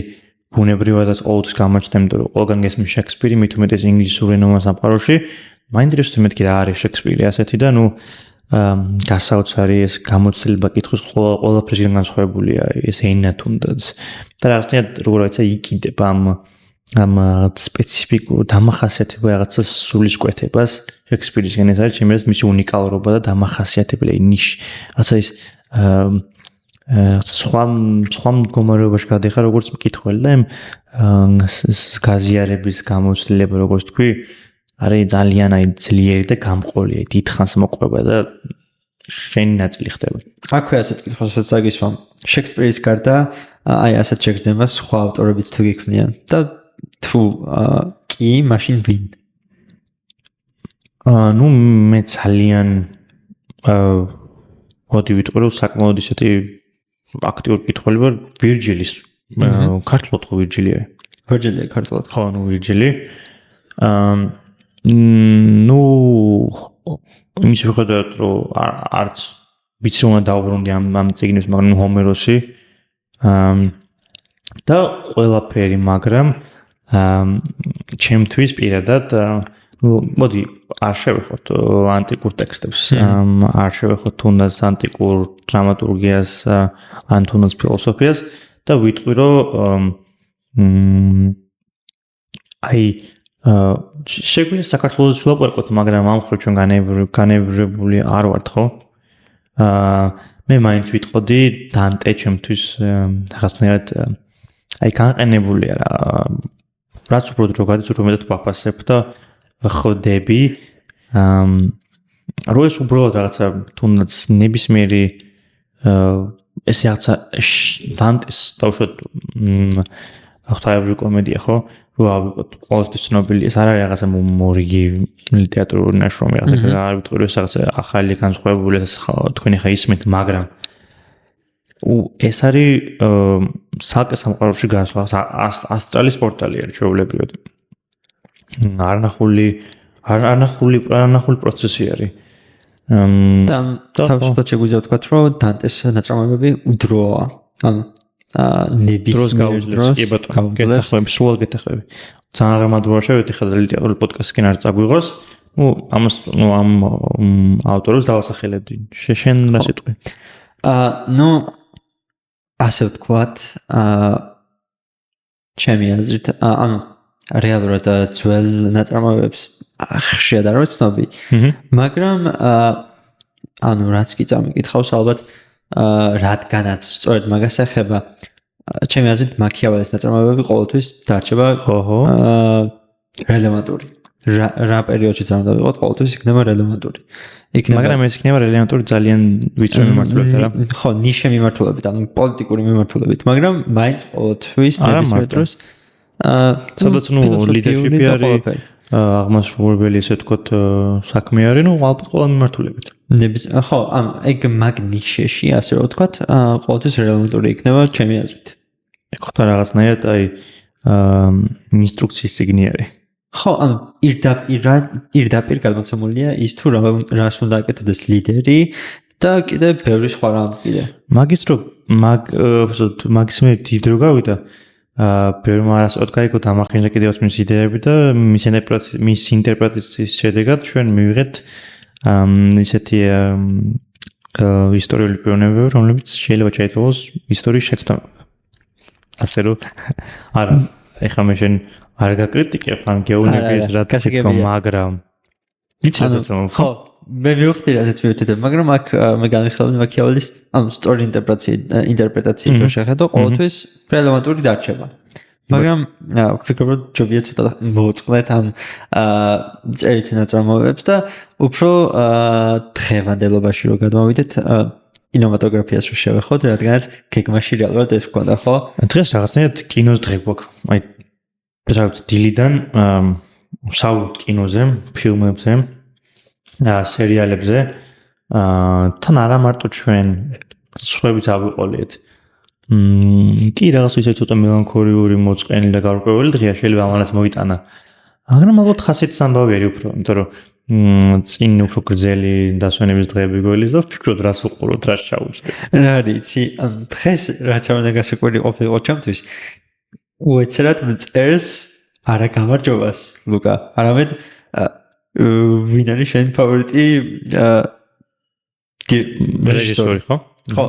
ბუნებრივადაც ყოველთვის გამოჩნდა, იმიტომ რომ ყველგან გესმის შექსპირი, მით უმეტეს ინგლისურ ენოვან სამყაროში. მაინტერესებს მეთქი რა არის შექსპირი ასეთი და გასაოცარი ეს გამოცდილება კითხვის ყველაფერში განსხვავებულია ეს ენა თუნდაც და რაღაცნაირად როგორ ვიცი იკიდება ამ სპეციფიკურ დამახასიათებელ რაღაცა სულისკვეთებას შექსპირისგან ეს არის ჩემთვის მისი უნიკალურობა და დამახასიათებელი ნიში რაღაცა ის სხვა მდგომარეობაში გადაიხარ როგორც მკითხველი და გაზიარების გამოცდილება როგორც თქვი არის ძალიან ძლიერი და გამყოლია, დიდხანს მოყვება და შენი ნაწილი ხდება. აქვე ასეთ კითხვასაც აგისვამ. შექსპირის გარდა აი ასეთ შეგრძნებას სხვა ავტორებიც თუ გიქმნიან და თუ კი, მაშინ ვინ? მე ძალიან მოდი ვიტყვი რომ საკმაოდ ისეთი აქტიური კითხველი ვარ ვირჯილის. ქართულად ხო ვირჯილი არის? ვირჯილია ქართულად. ხო, ვირჯილი. იმის მიხედვით რომ არც ვიცი რომ დავბრუნდი ამ წიგნებს, მაგრამ ჰომეროსი და ყველაფერი, მაგრამ ჩემთვის პირადად მოდი არ შევეხოთ ანტიკურ ტექსტებს, არ შევეხოთ თუნდაც ანტიკურ დრამატურგიას, ან თუნდაც ფილოსოფიას და ვიტყვი რომ აი შეგვიძლია საქართველოს ვილაპარაკოთ, მაგრამ ამ მხრივ ჩვენ განევრებული არ ვართ, ხო? მე მაინც ვიტყოდი დანტე ჩემთვის რაღაცნაირად აი განყენებულია რა. რაც უფრო დრო გადის, უფრო მეტად ვაფასებ და ვხვდები. რომ ეს უბრალოდ რაღაცა თუნდაც ნებისმიერი ესე რაღაცა დანტეს თავშოთ ღვთაებრივი კომედია, ხო? რო ავიღოთ ყოველთვის ცნობილი, ეს არ არის რაღაცა მორიგი ლიტერატურული ნაშრომი, რაღაცა არ ვიტყვი რომ ეს რაღაცა ახალი განსხვავებული თქვენ ხა ისმით, მაგრამ ეს არის სალკე სამყაროში გასვლა, ასტრალის პორტალი არის ჩვეულებრივად. არნახული პროცესი არის. და თავშეფრად შეგვიძლია ვთქვათ, რომ დანტეს ნაწარმოებები უდროა. ანუ ნებისმიერ დროს გეთახმები, სულ გეთახმები. ძალიან ღრმადურად შევედი ხა ლიტერატურული პოდკასტისკენ არ წაგვიღოს. ამას ამ ავტორებს დავასახელებდი. შენ რა სიტყვი? ასე ვთქვათ, ჩემი აზრით, ანუ რეალურად ძველ ნაწარმოებებს ხშირად არ ვცნობი, მაგრამ ანუ რაც კი წამიკითხავს ალბათ რადგანაც სწორედ მაგას ეხება, ჩემი აზრით მაკიაველის ნაწარმოებები ყოველთვის დარჩება რელევანტური. რა პერიოდშიც არ უნდა ვიყოთ, ყოველთვის იქნება რელევანტური. მაგრამ ეს იქნება რელევანტური ძალიან ვიწრო მიმართულებით, რა. ხო, ნიშე მიმართულებით, ანუ პოლიტიკური მიმართულებით, მაგრამ მაინც ყოველთვის ნებისმიერ დროს სადაც ლიდერშიპი არის, აღმასრულებელი ესე ვთქვათ საქმე არის, ალბათ ყველა მიმართულებით. ხო, ანუ ეგ მაგ ნიშეში, ასე რომ ვთქვათ, ყოველთვის რელევანტური იქნება ჩემი აზრით. ეგ ხო რაღაცნაირად აი ინსტრუქციის წიგნი არის. ხო, ანუ პირდაპირ გადმოცემულია ის თუ რას უნდა აკეთებდეს ლიდერი და კიდე ბევრი სხვა რამ კიდე. მაგის მე დიდ რო გავიდა ბევრმა არასწორად გაიგო დამახინჯა კიდევაც მის იდეები და მის ინტერპრეტაციის შედეგად ჩვენ მივიღეთ ისეთი ისტორიული პიროვნებები, რომლებიც შეიძლება შეიცვალოს ისტორიის შეცდომები. ასე რომ არა, ეხლა მე შენ არ გაკრიტიკებ ან გეუბნები რა თქმა მაგრამ იცი რასაც ხო მე მივხვდი რასაც მივხვდი მაგრამ აქ მე განვიხილავდი მაკიაველის ანუ სტორი ინტერპრეტაციით რო შეხედო ყოველთვის რელევანტური დარჩება მაგრამ ვფიქრობ რომ ჯობია ცოტა მოწყლეთ ამ წერითი ნაწარმოებებს და უფრო დღევანდელობაში რო გადმოვიდეთ კინემატოგრაფიას რო შევეხოთ რადგანაც გეგმაში რეალურად ეს გქონდა ხო დღეს რაღაცნაირად კინოს დღე გვაქვს აი რა დილიდან საუბრობთ კინოზე, ფილმებზე, სერიალებზე, თან არა მარტო ჩვენ სხვაებიც ავიყოლიეთ. კი რაღაც ისე ცოტა მელანქოლიური მოწყენილი და გარკვეული დღეა შეიძლება ამანაც მოიტანა. მაგრამ ალბათ ხასიათის ამბავი არის უფრო, იმიტომ რომ წინ უფრო გრძელი დასვენების დღეები გველის და ვფიქრობ რას უყუროთ, რას ჩაუჭდეთ. რა არის, დღეს რაც არ უნდა გასაკვირი ყოფილიყო ჩემთვის უეცრად მწერს არა გამარჯობას ლუკა არამედ ვინ არის შენი ფავორიტი რეჟისორი ხო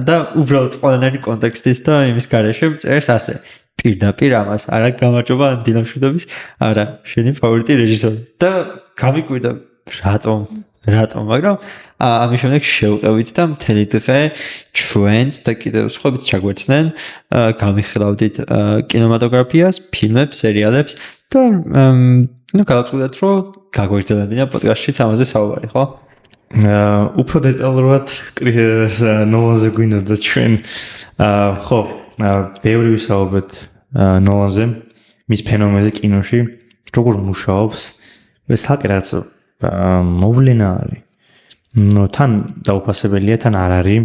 და უბრალოდ ყველანაირი კონტექსტის და იმის გარეშე მწერს ასე პირდაპირ ამას არა გამარჯობა დინამშვიდობის არა შენი ფავორიტი რეჟისორი და გამიკვირდა რატომ მაგრამ ამის შემდეგ შევყევით და მთელი დღე ჩვენც და კიდევ სხვაებიც ჩაგვერთდნენ გამიხილავდით კინემატოგრაფიას, ფილმებს, სერიალებს და ნუ გავწყვეტეთ რომ გაგვერძელებინა პოდკასტშიც ამაზე საუბარი, ხო? უფრო დეტალურად ნოლანზე გვინდა ჩვენ ხო, ბევრი ვისაუბრეთ ნოლანზე, მის ფენომენზე კინოში, როგორ მუშაობს, საკი რაც მოვლენა არის. ნუ თან დაუფასებელია, თან არ არის,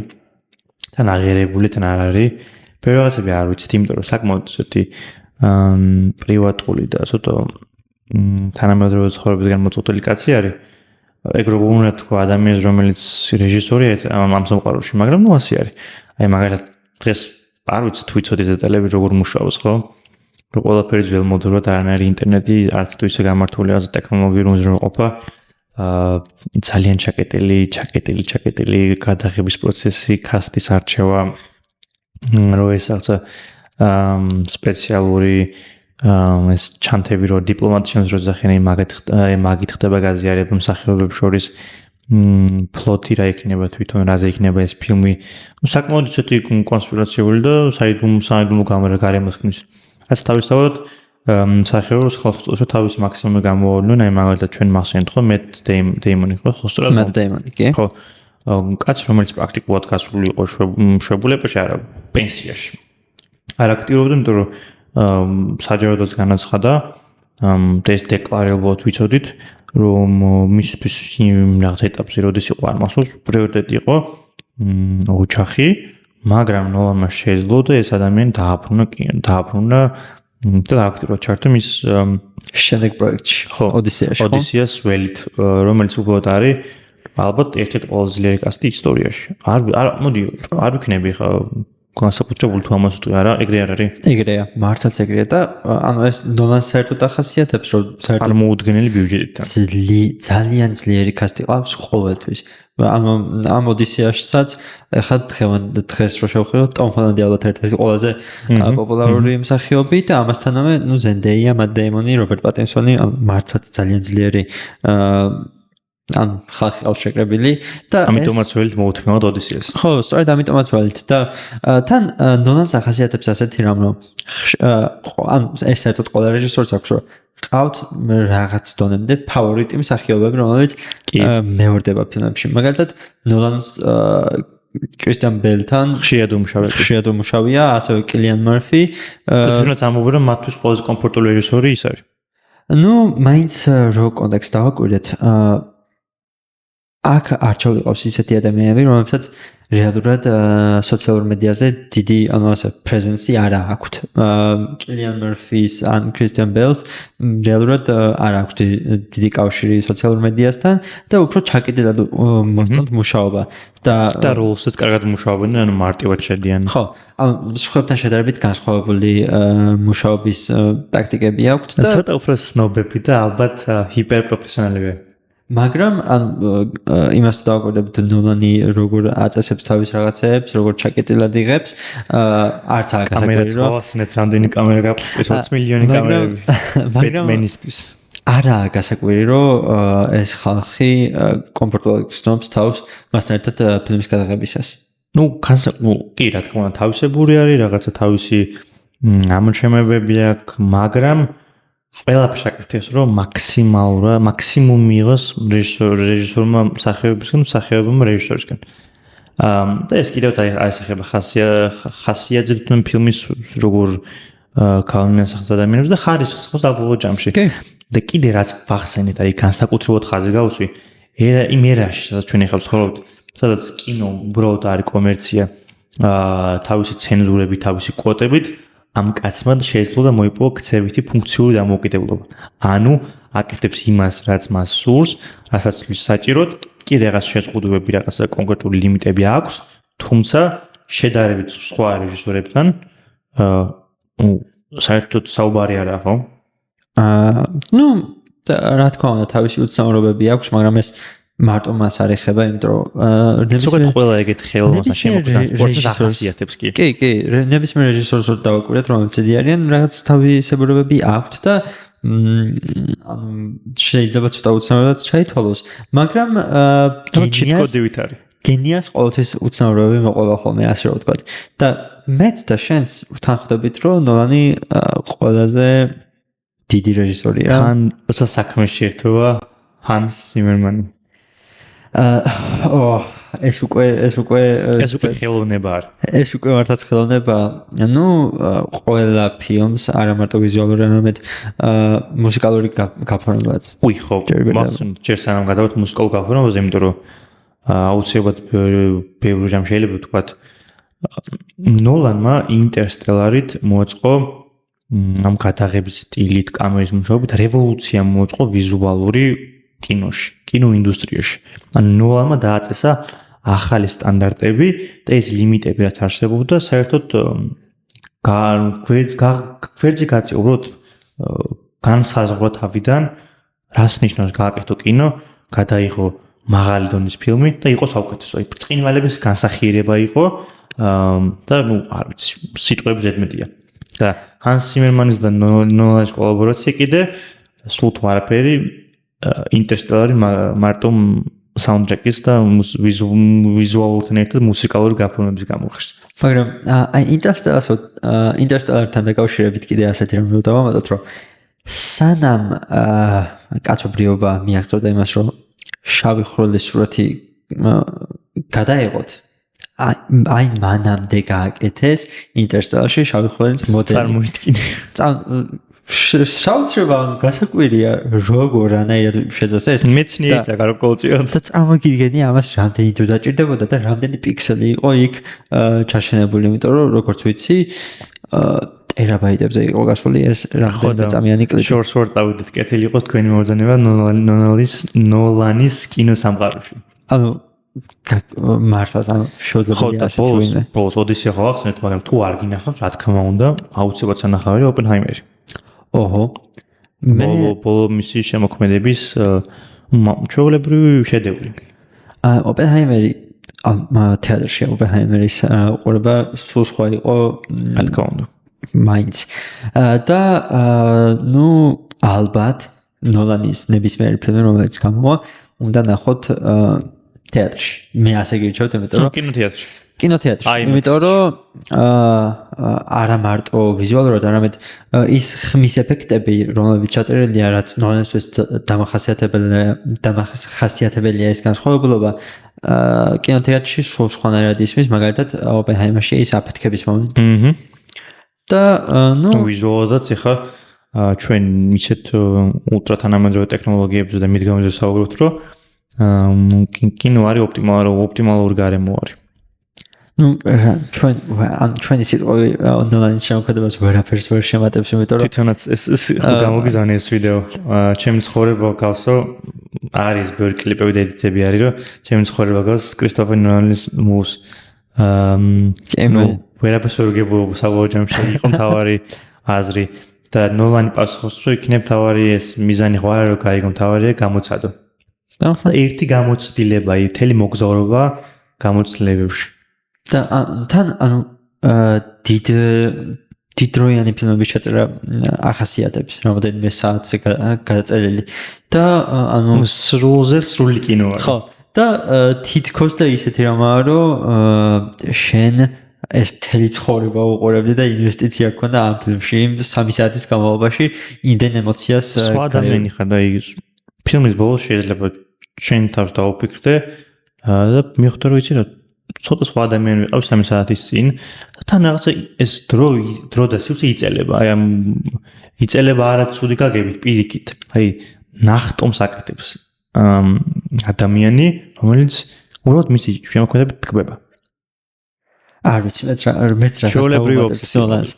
თან აღიარებული, თან არ არის. ბევრი რაღაცები არ ვიცით, იმიტომ რომ საკმაოდ ისეთი პრივატული და ცოტა თანამედროვე ცხოვრებისგან მოწყვეტილი კაცი არის. ეგ როგორ უნდა თქვა ადამიანს, რომელიც რეჟისორია ამ სამყაროში, მაგრამ ნუ ასე არის. აი მაგალითად დღეს არ ვიცი თუ იცოდეთ დეტალები როგორ მუშაობს, ხო? რომ ყველაფერი ძველ მოდროულად არანაირი ინტერნეტი, არც თუ ისე გამართული რაღაც ტექნოლოგიური უზრუნველყოფა ძალიან ჩაკეტილი გადაღების პროცესი, კასტის არჩევა, რო ეს რაღაცა სპეციალური ეს ჩანთები რო დიპლომატიებს რო ზახენე მაგით ხდება გაზიარება მსახიობებს შორის ფლოტი რა იქნება თვითონ რაზე იქნება ეს ფილმი საკმაოდ ცოტა კონსპირაციული და საიდუმლო გარემოს ქმნის რაც თავისთავად მსახიობს ხალხს თავის მაქსიმუმი გამოავლენ აი მაგალითად ჩვენ მახსენეთ ხო მეტ დეიმონი ხო სწორად მეტ დეიმონი კი ხო კაც რომელიც პრაქტიკულად გასული იყო შვებულებაში არა პენსიაში არ აქტიურობდა იმიტომ რომ საჯაროდაც განაცხადა ეს დეკლარირებულად ვიცოდით რომ მისთვის რაღაც ეტაპზე როდის იყო არ მახსოვს პრიორიტეტი იყო ოჯახი მაგრამ ნოლანმა შეძლო და ეს ადამიანი დააბრუნა და აქტიურად ჩართო მის შემდეგ პროექტში ოდისეას ველით რომელიც უბრალოდ არის ალბათ ერთ-ერთი ყველაზე ძლიერი კასტი ისტორიაში არ ვიქნები ხა განსაკუთრებული თუ ამას თუ არა ეგრე არ არის ეგრეა მართლაც ეგრეა და ანუ ეს ნოლანს საერთოდ ახასიათებს რომ საერთოდ წარმოუდგენელი ბიუჯეტით ძალიან ძლიერი კასტი ყავს ყოველთვის ამ ოდისეაშიც ახლა დღეს რო შევხედოთ ტომ ჰოლანდი ალბათ ერთ-ერთი ყველაზე პოპულარული მსახიობი და ამასთანავე ნუ ზენდეია, მატ დეიმონი, რობერტ პატინსონი მართლაც ძალიან ძლიერი ან ხალხი ყავს შეკრებილი და ამიტომაც ველით მოუთმევად ოდისეას. ხო, სწორედ ამიტომაც ველით და თან ნოლანს ახასიათებს ასეთი რამ რომ ან ეს საერთოდ ყველა რეჟისორს აქვს რომ ყავთ რაღაც დონემდე ფავორიტი მსახიობები რომლებიც მეორდება ფილმებში. მაგალითად ნოლანს კრისტიან ბელთან ხშირად უმუშავია, ასევე კილიან მერფი. თუნდაც ამბობენ რომ მათთვის ყველაზე კომფორტული რეჟისორი ის არის. ნუ მაინც რო კონტექსტ დავაკვირდეთ აქ არ ჩავიყავს ისეთი ადამიანები, რომლებსაც რეალურად სოციალურ მედიაზე დიდი პრეზენსი არ აქვთ. კილიან მერფის ან კრისტიან ბელს რეალურად არ აქვთ დიდი კავშირი სოციალურ მედიასთან და უფრო ჩაკეტილად მოსწონთ მუშაობა და როლსაც კარგად მუშაობენ, ანუ მარტივად შედიან. ხო, ანუ სხვებთან შედარებით განსხვავებული მუშაობის ტაქტიკები აქვთ და ცოტა უფრო სნობები და ალბათ ჰიპერპროფესიონალები. მაგრამ ან იმას თუ დავაკვირდებით ნოლანი როგორ აწესებს თავის რაღაცეებს, როგორ ჩაკეტილად იღებს, არც არ გასაკვირი რომ ამერაც რამდენი კამერა გაქვს 20 მილიონი კამერები ბეტმენისთვის. არაა გასაკვირი რომ ეს ხალხი კომფორტულად გრძნობს თავს მასთან ერთად ფილმის გადაღებისას. ნუ კი რა თქმა უნდა თავისებური არის, რაღაცა თავისი ამოჩემებები აქვს, მაგრამ ყველაფერს აკეთებს რომ მაქსიმუმი იყოს რეჟისორმა მსახიობისგან, მსახიობმა რეჟისორისგან. და ეს კიდევ აისახება ხასიათზე თუ ფილმის როგორ ქალიან სახის ადამიანებს და ხარისხს ხო საბოლოო ჯამში. და კიდე რაც ვახსენეთ, აი განსაკუთრებულად ხაზი გავუსვი, იმ ერაში, სადაც ჩვენ ახლა ვცხოვრობთ, სადაც კინო უბრალოდ არის კომერცია, თავისი ცენზურებით, თავისი კვოტებით, ამ კაცმა შეეძლო და მოიპოვა ქცევითი ფუნქციური დამოუკიდებლობა. ანუ აკეთებს იმას, რაც მას სურს, რასაც საჭიროდ, კი რაღაც შეზღუდვები, რაღაც კონკრეტული ლიმიტები აქვს, თუმცა შედარებით სხვა რეჟისორებთან საერთოდ საუბარი არა, ხო? ნუ რა თქმა უნდა თავისი უცნაურობები აქვს, მაგრამ ეს მარტო მას არ ეხება, იმიტომ რომ ზოგადად ყველა ეგეთ ხელოვანს შემოქმედან სპორტს ახასიათებს კი. კი, ნებისმიერ რეჟისორს რო დავაკვირდეთ, რომელიც ძირი არიან, რაღაც თავისებურებები აქვთ და შეიძლება ცოტა უცნაურად ჩაითვალოს, მაგრამ ჩიტკოდილით არის. გენიას ყოველთვის უცნაურობები მოყოლა ხოლმე, ასე რომ ვთქვათ. და მეც და შენს ვთანხმდებით, რომ ნოლანი ყველაზე დიდი რეჟისორია. ხან როცა საქმეში ერთობა ჰანს სიმერმანი. ეს უკვე ხელოვნება არის. ეს უკვე მართლაც ხელოვნებაა. ნუ ყველა ფილმს არა მარტო ვიზუალური, არამედ მუსიკალური გაფორმებაც. უი ხო, მახსოვს, ჯერ სანამ გადავთ მუსიკალურ გაფორმებაზე, იმიტომ რომ აუცილებლად ბევრი რამ შეიძლება ვთქვათ. ნოლანმა ინტერსტელარით მოაწყო ამ გადაღების სტილით, კამერის მუშაობით რევოლუცია მოაწყო ვიზუალური კინოში, კინოინდუსტრიაში. ანუ ნოლანმა დააწესა ახალი სტანდარტები და ეს ლიმიტები რაც არსებობდა, საერთოდ გვერდზე გაწია უბრალოდ განსაზღვრა თავიდან, რას ნიშნავს გააკეთო კინო, გადაიღო მაღალი დონის ფილმი და იყო საუკეთესო. აი ბრწყინვალების განსახიერება იყო და ნუ არ ვიცი, სიტყვები ზედმეტია. და ჰანს სიმერმანის და ნოლანის კოლაბორაცია კიდე სულ თუ არაფერი ინტერსტელარი მარტო საუნდტრეკის და ვიზუალურთან ერთად მუსიკალური გაფორმების გამოხეს. მაგრამ აი ინტერსტელართან დაკავშირებით კიდე ასეთი რამ დავამატოთ, რომ სანამ კაცობრიობა მიაღწევდა იმას, რომ შავი ხვრელის სურათი გადაეღოთ, აი მანამდე გააკეთეს ინტერსტელარში შავი ხვრელის მოდელი. წარმოიდგინე. საოცრება გასაკვირია როგორ ანაირად შეძლეს ეს მეცნიერია გარკვეულწილად და წარმოგიდგენი ამას რამდენი დრო დაჭირდებოდა და რამდენი პიქსელი იყო იქ ჩაშენებული, იმიტომ რომ როგორც ვიცი ტერაბაიტებზე იყო გასული ეს რამდენი წამიანი კლიპი. შორს დავიდეთ, კეთილი იყოს თქვენი მობრძანება ნოლანის კინოსამყაროში. ანუ მართლაც ანუ შეუძლებელია ასეთი ვინმე. ბოლოს ოდისეა ხო ახსენეთ, მაგრამ თუ არ გინახავს, რა თქმა უნდა, აუცილებლად სანახავია ოპენჰაიმერი. ოჰო. ბოლო მისი შემოქმედების ჩვეულებრივი შედევრი. ოპენჰაიმერი თეატრში ოპენჰაიმერის ყურება სულ სხვა იყო, რა თქმა უნდა. მაინც. და ნუ ალბათ ნოლანის ნებისმიერი ფილმი, რომელიც გამოვა, უნდა ნახოთ თეატრში. მე ასე გირჩევთ, იმიტომ რომ კინოთეატრში. იმიტომ რომ არა მარტო ვიზუალურად, არამედ ის ხმის ეფექტები, რომლებიც ჩაწერილია, რაც ნოლანისთვის დამახასიათებელია ეს განსხვავებულობა, კინოთეატრში სულ სხვანაირად ისმის, მაგალითად ოპენჰაიმერში ის აფეთქების მომენტი. და ნუ ვიზუალადაც ახლა ჩვენ ისეთ ულტრათანამედროვე ტექნოლოგიებზე და მიდგომებზე საუბრობთ, რომ კინო არის ოპტიმალური გარემო არის. ნუ ჩვენი სიტყვები ონლაინის შემოქმედებას ვერაფერს ვერ შემატებს, იმიტომ რომ თვითონაც ეს გამოგიზავნე ეს ვიდეო. ჩემი ცხოვრება გავსო არის ბევრი კლიპები და ედიტები არის, რომ ჩემი ცხოვრება გავს კრისტოფერ ნოლანის მუს. ვერაფერს ვერ გებულობ საბოლოო ჯამში იყო თავარი აზრი და ნოლანი პასუხობს, რომ იქნებ თავარი ეს მიზანი ხო არა რომ გაიგო თავარია გამოცადო. ერთი გამოცდილება, მთელი მოგზაურობა გამოცდილებებში. და თან ანუ დიდროიანი ფილმების ჩაწერა ახასიათებს, რამოდენიმე საათზე გადაწერილი და ანუ სრული კინო არის. ხო, და თითქოს და ისეთი რამაა, რომ შენ ეს მთელი ცხოვრება უყურებდი და ინვესტიცია გქონდა ამ ფილმში, იმ 3 საათის განმავლობაში იმდენ ემოციას სხვა ადამიანი ხარ და ფილმის ბოლოს შეიძლება შენ თავს დაუფიქრდე და მიხვდე რომ იცი რა ცოტა სხვა ადამიანი ვიყავს 3 საათის წინ და თან რაღაცა ეს დრო და სიუცე იწელება. აი ამ იწელება არა ცუდი გაგებით პირიქით. აი ნახტომს აკეთებს ადამიანი, რომელიც უბრალოდ მისი შემოქმედებით თქმება. არ ვიცი, მეც რა ნოლანს.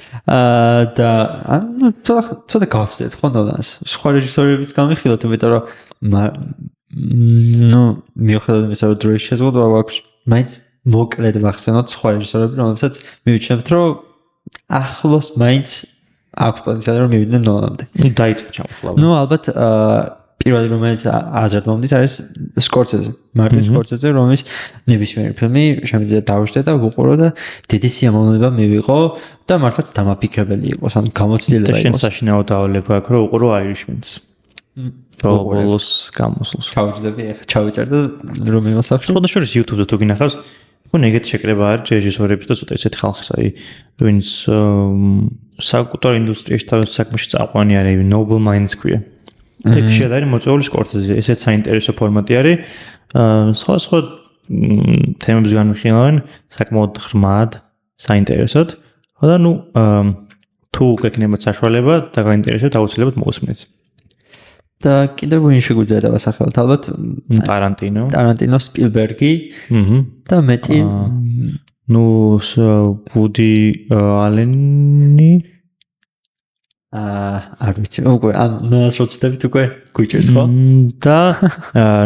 და ანუ ცოტა გავცდეთ ხო ნოლანს. სხვა რეჟისორებიც გამიხილოთ, იმიტომ რომ ნუ მიუხედავად იმისა, რომ დროის შეზღუდვა აქვს, მაინც მოკლედ ვახსენოთ სხვა რეჟისორები, რომლებსაც მივიჩნევთ, რომ ახლოს მაინც აქვს პოტენციალი, რომ მივიდნენ ნოლანამდე. დაიწყო ჩამოხლავა. ნუ ალბათ პირველი რომელიც აზრად მომდის არის სკორცეზე. მარტინ სკორცეზე, რომელიც ნებისმიერი ფილმი შემიძლია დავუშვდე და ვუყურო და დიდი სიამოვნება მივიღო და მართლაც დამაფიქრებელი იყოს, ან გამოცდილება და იყოს. შენ საშინაო დავალება აქვს, რომ უყურო აირიშმენს. ბოლოს გამოსულს. ჩავჯდები, ახლა ჩავიწერ და რომ მიმოსახშო. ხოდა შორის YouTube-ზე თუ გინახავს, ხო ეგეთი შეკრება არის რეჟისორების და ცოტა ესეთი ხალხის, აი, ვინც საკუთარ ინდუსტრიაში თავის საქმეში წაყვანი არის, Noble Minds ქვია. ეგ შეიძლება მოწვეული სკორცეზე, ესეც საინტერესო ფორმატი არის. სხვა თემებს განვიხილავენ საკმაოდ ღრმად, საინტერესოდ. ხო და ნუ თუ გეკნებათ საშუალება და გაინტერესებთ, აუცილებლად მოусმინეთ. და კიდევ ვინ შეგვიძლია დავასახელოთ? ალბათ ტარანტინო, სპილბერგი და მეტი ნუ ვუდი ალენი არ ვიცი, უკვე ან ნაცროცდებით უკვე გვიჭერს ხო? და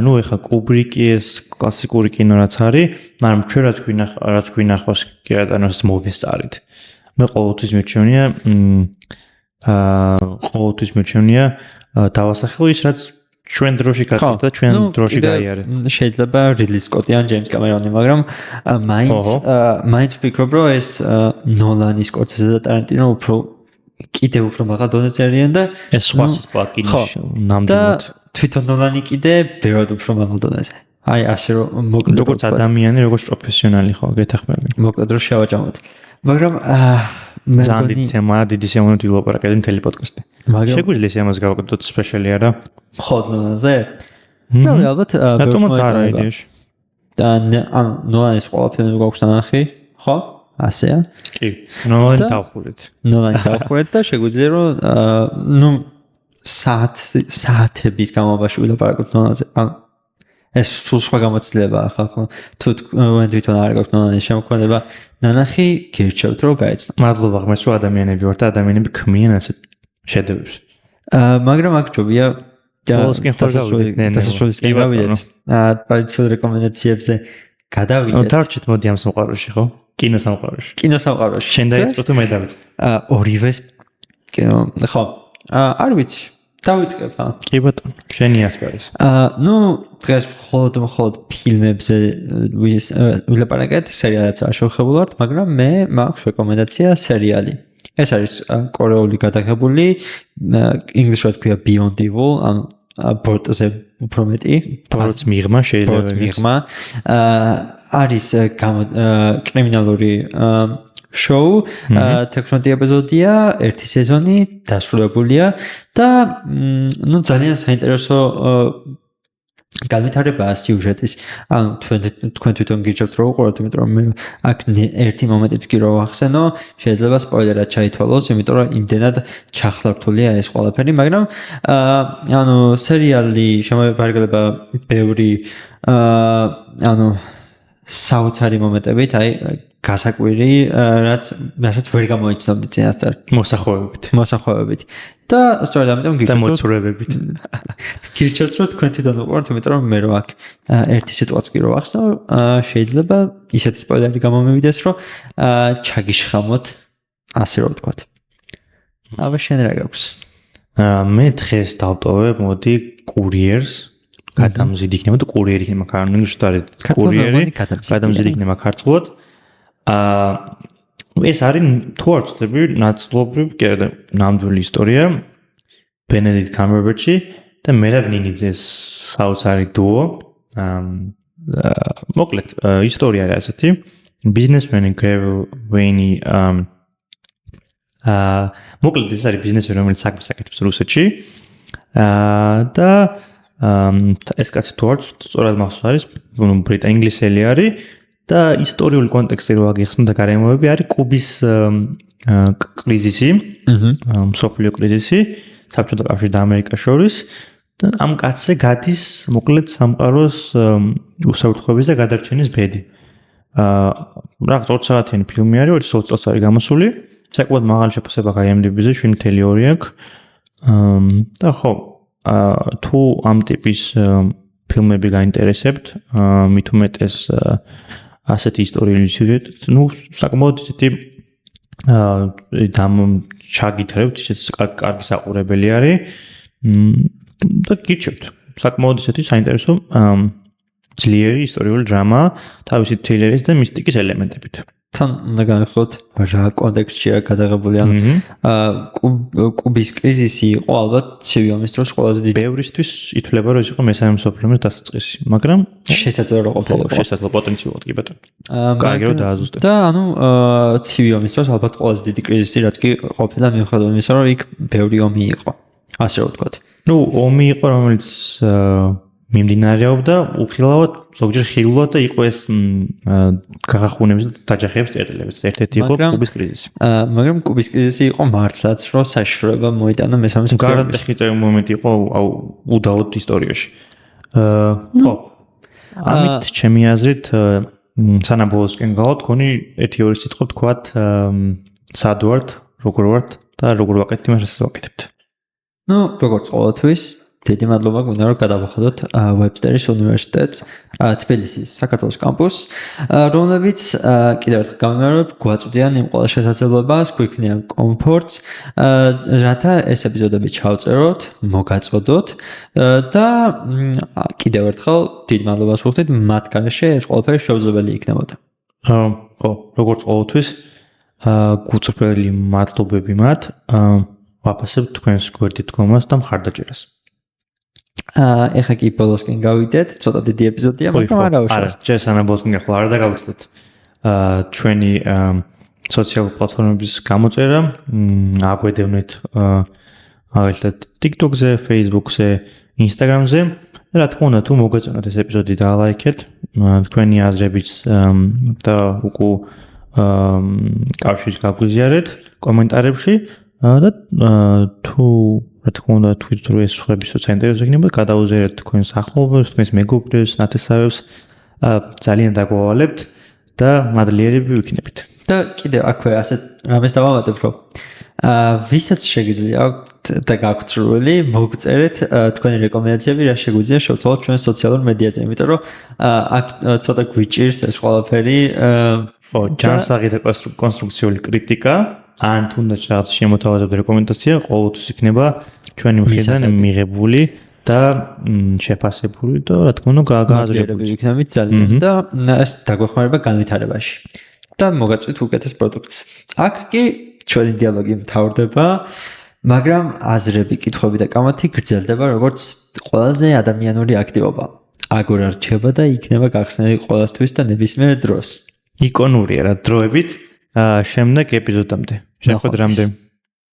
ნუ ეხა კუბრიკი ეს კლასიკური კინო რაც არის, მაგრამ ჩვენ რაც გვინახავს კინოს მოვესწარით. მე ყოველთვის მირჩევნია დავასახელო ის რაც ჩვენ დროში გაკეთდა და ჩვენ დროში გაიარე. შეიძლება რიდლი სკოტი ან ჯეიმს კამერონი, მაგრამ მაინც ვფიქრობ, რომ ეს ნოლანი, სკორცეზე და ტარანტინო კიდევ უფრო მაღალ დონეზე არიან და ეს სხვა სიტყვა კინოში ნამდვილად. თვითონ ნოლანი კიდე ბევრად უფრო მაღალ დონეზე. აი ასე რომ მოკლედ როგორც ადამიანი, როგორც პროფესიონალი ხო გეთახმები. მოკლედ რომ შევაჭამოთ. მაგრამ ძალიან დიდი თემაა, დიდი სიამოვნებით ვილაპარაკეთ მთელი პოდკასტი. შეგვიძლია ამას გავაკეთოთ სპეციალი არა? ხო, ნოლანზე? რა ალბათ რატომაც არა იდეაში. და ნოლანის ყველა ფილმი გვაქვს ნახი, ხო? ასეა? კი, ნოლანი დავხურეთ. ნოლანი დავხურეთ და შეგვიძლია რომ ნუ საათების განმავლობაში ვილაპარაკოთ ნოლანზე. ან ეს სულ სხვა გამოცდილებაა ხალხო. თუ თვითონ არ გაქვს ნოლანის შემოქმედება ნანახი, გირჩევთ რომ გაეცნო. მადლობა ღმერთს რომ ადამიანები ვართ და ადამიანები ქმნიან ასეთ შედევრებს. მაგრამ აქ ჯობია ბოლოსკენ ხარ გავიდეთ. ტრადიციულ რეკომენდაციებზე გადავიდეთ. დავჭით მოდი ამ სამყაროში ხო? კინოსამყაროში. კინოსამყაროში. შენ დაიწყო თუ მე დავიწყო? ორივეს კინო, ხო. არ ვიცი. დავიწყებ ხა. კი ბატონო, შენი ასპარის. ნუ დღეს მხოლოდ ფილმებზე ვილაპარაკეთ, სერიალებს არ შევხებულ ვართ, მაგრამ მე მაქვს რეკომენდაცია სერიალი. ეს არის კორეული გადაღებული, ინგლისურად ქვია Beyond Evil, ან ბორტზე უფრო მეტი. ბორტს მიღმა შეიძლება. ბორტს მიღმა. არის კრიმინალური შოუ, 16 ეპიზოდია, 1 სეზონი დასრულებულია და ნუ ძალიან საინტერესო განვითარება სიუჟეტის, ანუ თქვენ თვითონ გიჭებთ რომ უყუროთ, იმიტომ რომ მე აქ ერთი მომენტიც კი რო ვახსენო, შეიძლება სპოილერად ჩაითვალოს, იმიტომ რომ იმდენად ჩახლართულია ეს ყველაფერი, მაგრამ ანუ სერიალი შემოიფარგლება ბევრი ანუ საოცარი მომენტებით, აი გასაკვირი, რასაც ვერ გამოიცნობდი წინასწარ მოსახვევებით. და სწორედ ამიტომ მოწურებებით. გირჩევთ რომ თქვენ თვითონ უყუროთ, იმიტომ რომ მე რო აქ ერთი სიტუაცია კი რო ვახსნო, შეიძლება ისეთი სპოილერი გამომივიდეს, რომ ჩაგიშხამოთ, ასე რომ ვთქვათ. აბა შენ რა გაქვს? მე დღეს დავტოვე, მოდი კურიერს, გადამზიდი იქნება თუ კურიერი იქნება, კანონი ზუსტად კურიერი, გადამზიდი იქნება ქართულად. ეს არის თუ არ ვცდები, ნაწილობრივ კი არა, ნამდვილი ისტორია ბენედიქტ კამბერბეჩი და მერაბ ნინიძეს საოცარი დუო. მოკლედ, ისტორია არის ასეთი. ბიზნესმენი გრევ ვეინი მოკლედ ეს არის ბიზნესმენი, რომელიც საქმეს აკეთებს რუსეთში. და ეს კაცი თუ არ სწორად მახსოვს არის, ბრიტანელი არის. და ისტორიული კონტექსტი რო აგიხსნა და გარემოები არის კუბის კრიზისი, მსოფლიო კრიზისი, საბჭოთა კავშირი და ამერიკას შორის და ამ კაცზე გადის მოკლედ სამყაროს უსაფრთხოების და გადარჩენის ბედი. რაღაც 2 საათიანი ფილმი არის, 20 წელს არის გამოსული, საკმაოდ მაღალი შეფასება აქვს IMDb-ზე, 7.2 აქვს. და ხო, თუ ამ ტიპის ფილმები გაინტერესებთ, მით უმეტეს ასეთი ისტორიული სიუჟეტი, საკმაოდ ისეთი ჩაგითხრებთ, ისეთი კარგი საყურებელი არის და გირჩევთ. საკმაოდ ისეთი საინტერესო ძლიერი ისტორიული დრამა, თავისი თრილერის და მისტიკის ელემენტებით. თან უნდა განვიხილოთ რა კონტექსტშია გადაღებული, ანუ კუბის კრიზისი იყო ალბათ ცივი ომის დროს ყველაზე დიდი. ბევრისთვის ითვლება რომ ის იყო მესამე მსოფლიო ომის დასაწყისი, მაგრამ შესაძლოა ყოფილიყო. შესაძლოა პოტენციალურად კი ბატონო. კარგი რომ დააზუსტეთ. და ანუ ცივი ომის დროს ალბათ ყველაზე დიდი კრიზისი რაც კი ყოფილა მიუხედავად იმისა, რომ იქ ბევრი ომი იყო. ასე რომ ვთქვათ. ომი იყო, რომელიც მიმდინარეობდა უხილავად, ზოგჯერ ხილულად და იყო ეს გაღახუნების და დაჯახების წერტილების. ერთ-ერთი იყო კუბის კრიზისი. მაგრამ კუბის კრიზისი იყო მართლაც, რომ საშიშროება მოიტანა მესამე მსოფლიო ომის. გარანტირებული მომენტი იყო უდაოდ ისტორიაში. ხო. ამით ჩემი აზრით სანამ ბოლოსკენ გავალთ, გონი 1-2 სიტყვა ვთქვათ სად ვართ, როგორ ვართ და როგორ ვაკეთებთ იმას, რასაც ვაკეთებთ. როგორც ყოველთვის დიდი მადლობა გქონდა რომ გადავახადოთ ვებსტერის უნივერსიტეტს თბილისის საქართველოს კამპუსს, რომლებიც კიდევ ერთხელ გამიმეორებ, გვაწვდიან იმ ყველა შესაძლებლობას, გვიქმნიან კომფორტს, რათა ეს ეპიზოდები ჩავწეროთ, მოგაწოდოთ და კიდევ ერთხელ დიდი მადლობას ვუხდით, მათ გარეშე ეს ყველაფერი შეუძლებელი იქნებოდა. ხო, როგორც ყოველთვის გუწველი მადლობები მათ, ვაფასებთ თქვენს გვერდით დგომას და მხარდაჭერას. ეხა კი ბოლოსკენ გავიდეთ, ცოტა დიდი ეპიზოდია, მაგრამ არა უშავს. არა, ჯერ სანამ ბოლოსკენ ახლა არ დაგავიწყდეთ ჩვენი სოციალური პლატფორმების გამოწერა, აგვედევნეთ მაგალითად TikTok-ზე, Facebook-ზე, Instagram-ზე. რა თქმა უნდა, თუ მოგეწონათ ეს ეპიზოდი და ლაიქეთ, თქვენი აზრებიც და უკუ კავშირს გაგვიზიარეთ კომენტარებში და თუ რა თქმა უნდა თქვით რომ ეს სხვებისაც საინტერესო იქნება, გადაუზიარეთ თქვენს ახლობლებს, თქვენს მეგობრებს, ნათესავებს, ძალიან დაგვავალებთ და მადლიერები ვიქნებით. და კიდევ აქვე ასეთ რამეს დავამატებ, რომ ვისაც შეგიძლია და გაქვთ სურვილი, მოგწერეთ თქვენი რეკომენდაციები, რა შეგვიძლია შევცვალოთ ჩვენ სოციალურ მედიაზე, იმიტომ რომ აქ ცოტა გვიჭირს ეს ყველაფერი, ხო, ჯანსაღი და კონსტრუქციული კრიტიკა, ან თუნდაც რაღაც შემოთავაზებთ რეკომენდაცია, ყოველთვის იქნება ჩვენი მხრიდან მიღებული და შეფასებული და რა თქმა უნდა გააზრებული იქნებით ძალიან და ეს დაგვეხმარება განვითარებაში. და მოგაწვით უკეთეს პროდუქტს. აქ კი ჩვენი დიალოგი მთავრდება, მაგრამ აზრები, კითხვები და კამათი გრძელდება როგორც ყველაზე ადამიანური აქტივობა. აგორ არჩება და იქნება გახსნილი ყველასთვის და ნებისმიერ დროს. იკონურია რა დროებით შემდეგ ეპიზოდამდე. შეხვედრამდე.